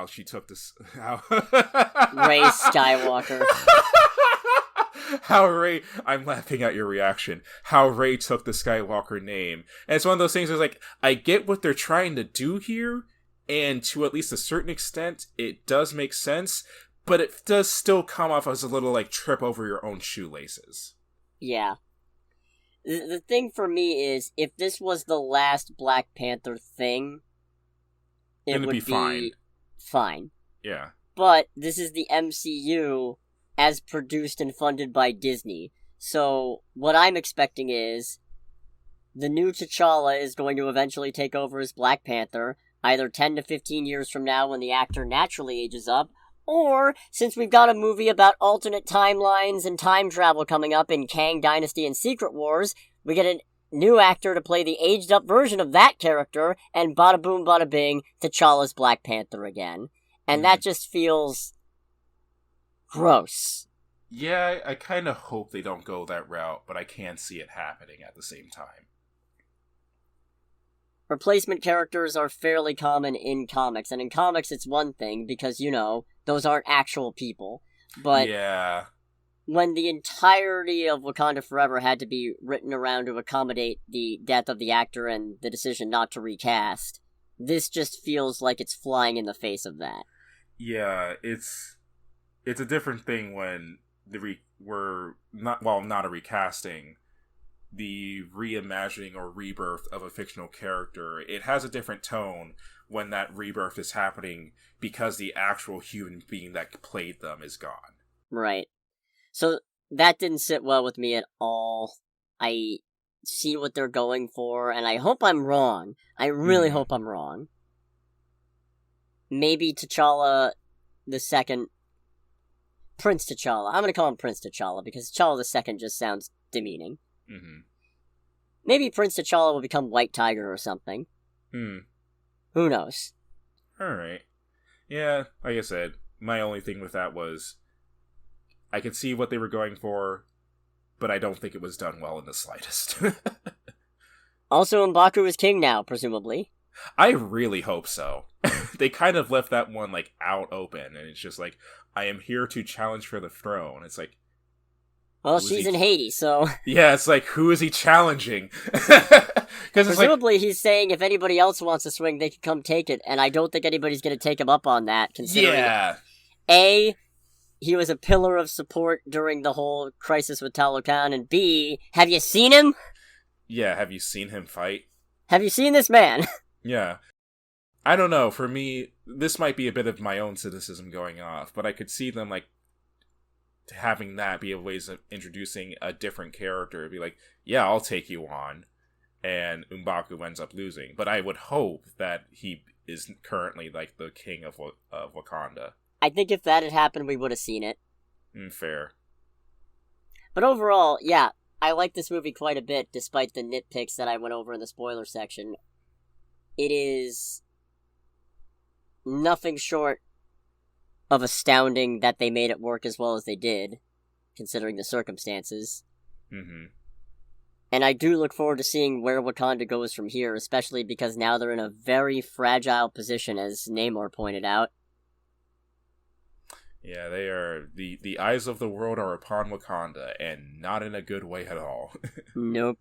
she took this, how Rey Skywalker. How Rey, I'm laughing at your reaction. How Rey took the Skywalker name, and it's one of those things. Is like, I get what they're trying to do here, and to at least a certain extent, it does make sense. But it does still come off as a little, like, trip over your own shoelaces. Yeah. The thing for me is, if this was the last Black Panther thing, it would be fine. Yeah. But this is the MCU as produced and funded by Disney. So, what I'm expecting is, the new T'Challa is going to eventually take over as Black Panther, either 10 to 15 years from now when the actor naturally ages up, or, since we've got a movie about alternate timelines and time travel coming up in Kang Dynasty and Secret Wars, we get a new actor to play the aged-up version of that character, and bada boom, bada bing, T'Challa's Black Panther again. And that just feels gross. Yeah, I kind of hope they don't go that route, but I can see it happening at the same time. Replacement characters are fairly common in comics, and in comics it's one thing, because, you know, those aren't actual people. But yeah, when the entirety of Wakanda Forever had to be written around to accommodate the death of the actor and the decision not to recast, this just feels like it's flying in the face of that. Yeah, it's a different thing when we're not a recasting, the reimagining or rebirth of a fictional character. It has a different tone when that rebirth is happening because the actual human being that played them is gone. Right. So that didn't sit well with me at all. I see what they're going for, and I hope I'm wrong. I really hope I'm wrong. Maybe T'Challa II, Prince T'Challa. I'm going to call him Prince T'Challa because T'Challa II just sounds demeaning. Mm-hmm. Maybe Prince T'Challa will become White Tiger or something. Who knows? Alright. Yeah, like I said, my only thing with that was I could see what they were going for, but I don't think it was done well in the slightest. Also, M'Baku is king now, presumably. I really hope so. They kind of left that one, like, out open, and it's just like, I am here to challenge for the throne. It's like, well, she's in Haiti, so... Yeah, it's like, who is he challenging? Presumably, he's saying if anybody else wants to swing, they can come take it, and I don't think anybody's going to take him up on that, considering... Yeah. A, he was a pillar of support during the whole crisis with Talokan, and B, have you seen him? Yeah, have you seen him fight? Have you seen this man? Yeah. I don't know, for me, this might be a bit of my own cynicism going off, but I could see them, like, having that be a ways of introducing a different character. It'd be like, yeah, I'll take you on, and M'Baku ends up losing. But I would hope that he is currently, like, the king of Wakanda. I think if that had happened, we would have seen it. Fair. But overall, yeah, I like this movie quite a bit, despite the nitpicks that I went over in the spoiler section. It is nothing short of astounding that they made it work as well as they did, considering the circumstances. Mm-hmm. And I do look forward to seeing where Wakanda goes from here, especially because now they're in a very fragile position, as Namor pointed out. Yeah, they are. The eyes of the world are upon Wakanda, and not in a good way at all. Nope.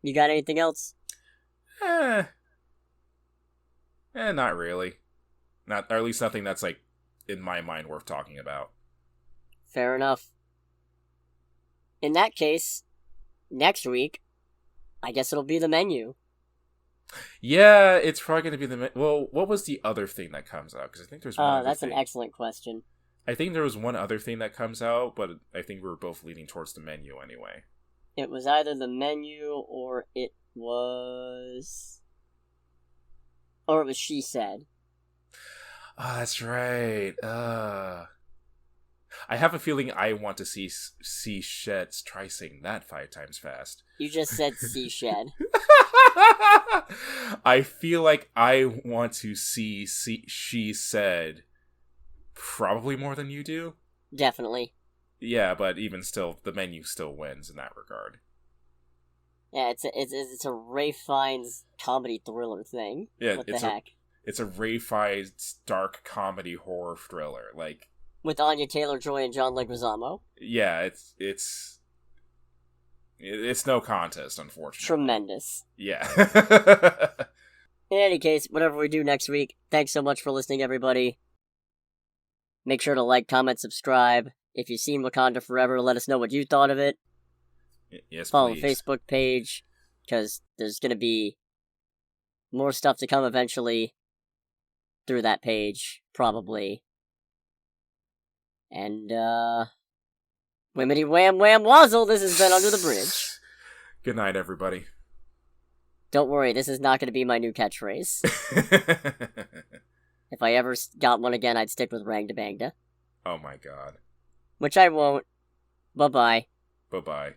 You got anything else? Not really. Not, or at least nothing that's, like, in my mind worth talking about. Fair enough. In that case, next week, I guess it'll be the menu. Yeah, it's probably going to be the... Well, what was the other thing that comes out? Because I think there's one other that's thing. an excellent question. I think there was one other thing that comes out, but I think we were both leaning towards the menu anyway. It was either the menu or it was... Or it was She Said. Oh, that's right. I have a feeling I want to see Sheds try saying that 5 times fast. You just said She Shed. I feel like I want to see She Said probably more than you do. Definitely. Yeah, but even still, the menu still wins in that regard. Yeah, it's a Ray Fiennes comedy thriller thing. Yeah, what the heck? It's a Ray Fiennes dark comedy horror thriller, like with Anya Taylor-Joy and John Leguizamo. Yeah, it's no contest, unfortunately. Tremendous. Yeah. In any case, whatever we do next week, thanks so much for listening, everybody. Make sure to like, comment, subscribe. If you've seen Wakanda Forever, let us know what you thought of it. Yes, Follow please. the Facebook page, because there's going to be more stuff to come eventually through that page, probably. And, Wimmity wham wham wazzle, this has been Under the Bridge. Good night, everybody. Don't worry, this is not going to be my new catchphrase. If I ever got one again, I'd stick with Rangda Bangda. Oh my god. Which I won't. Bye-bye. Bye-bye.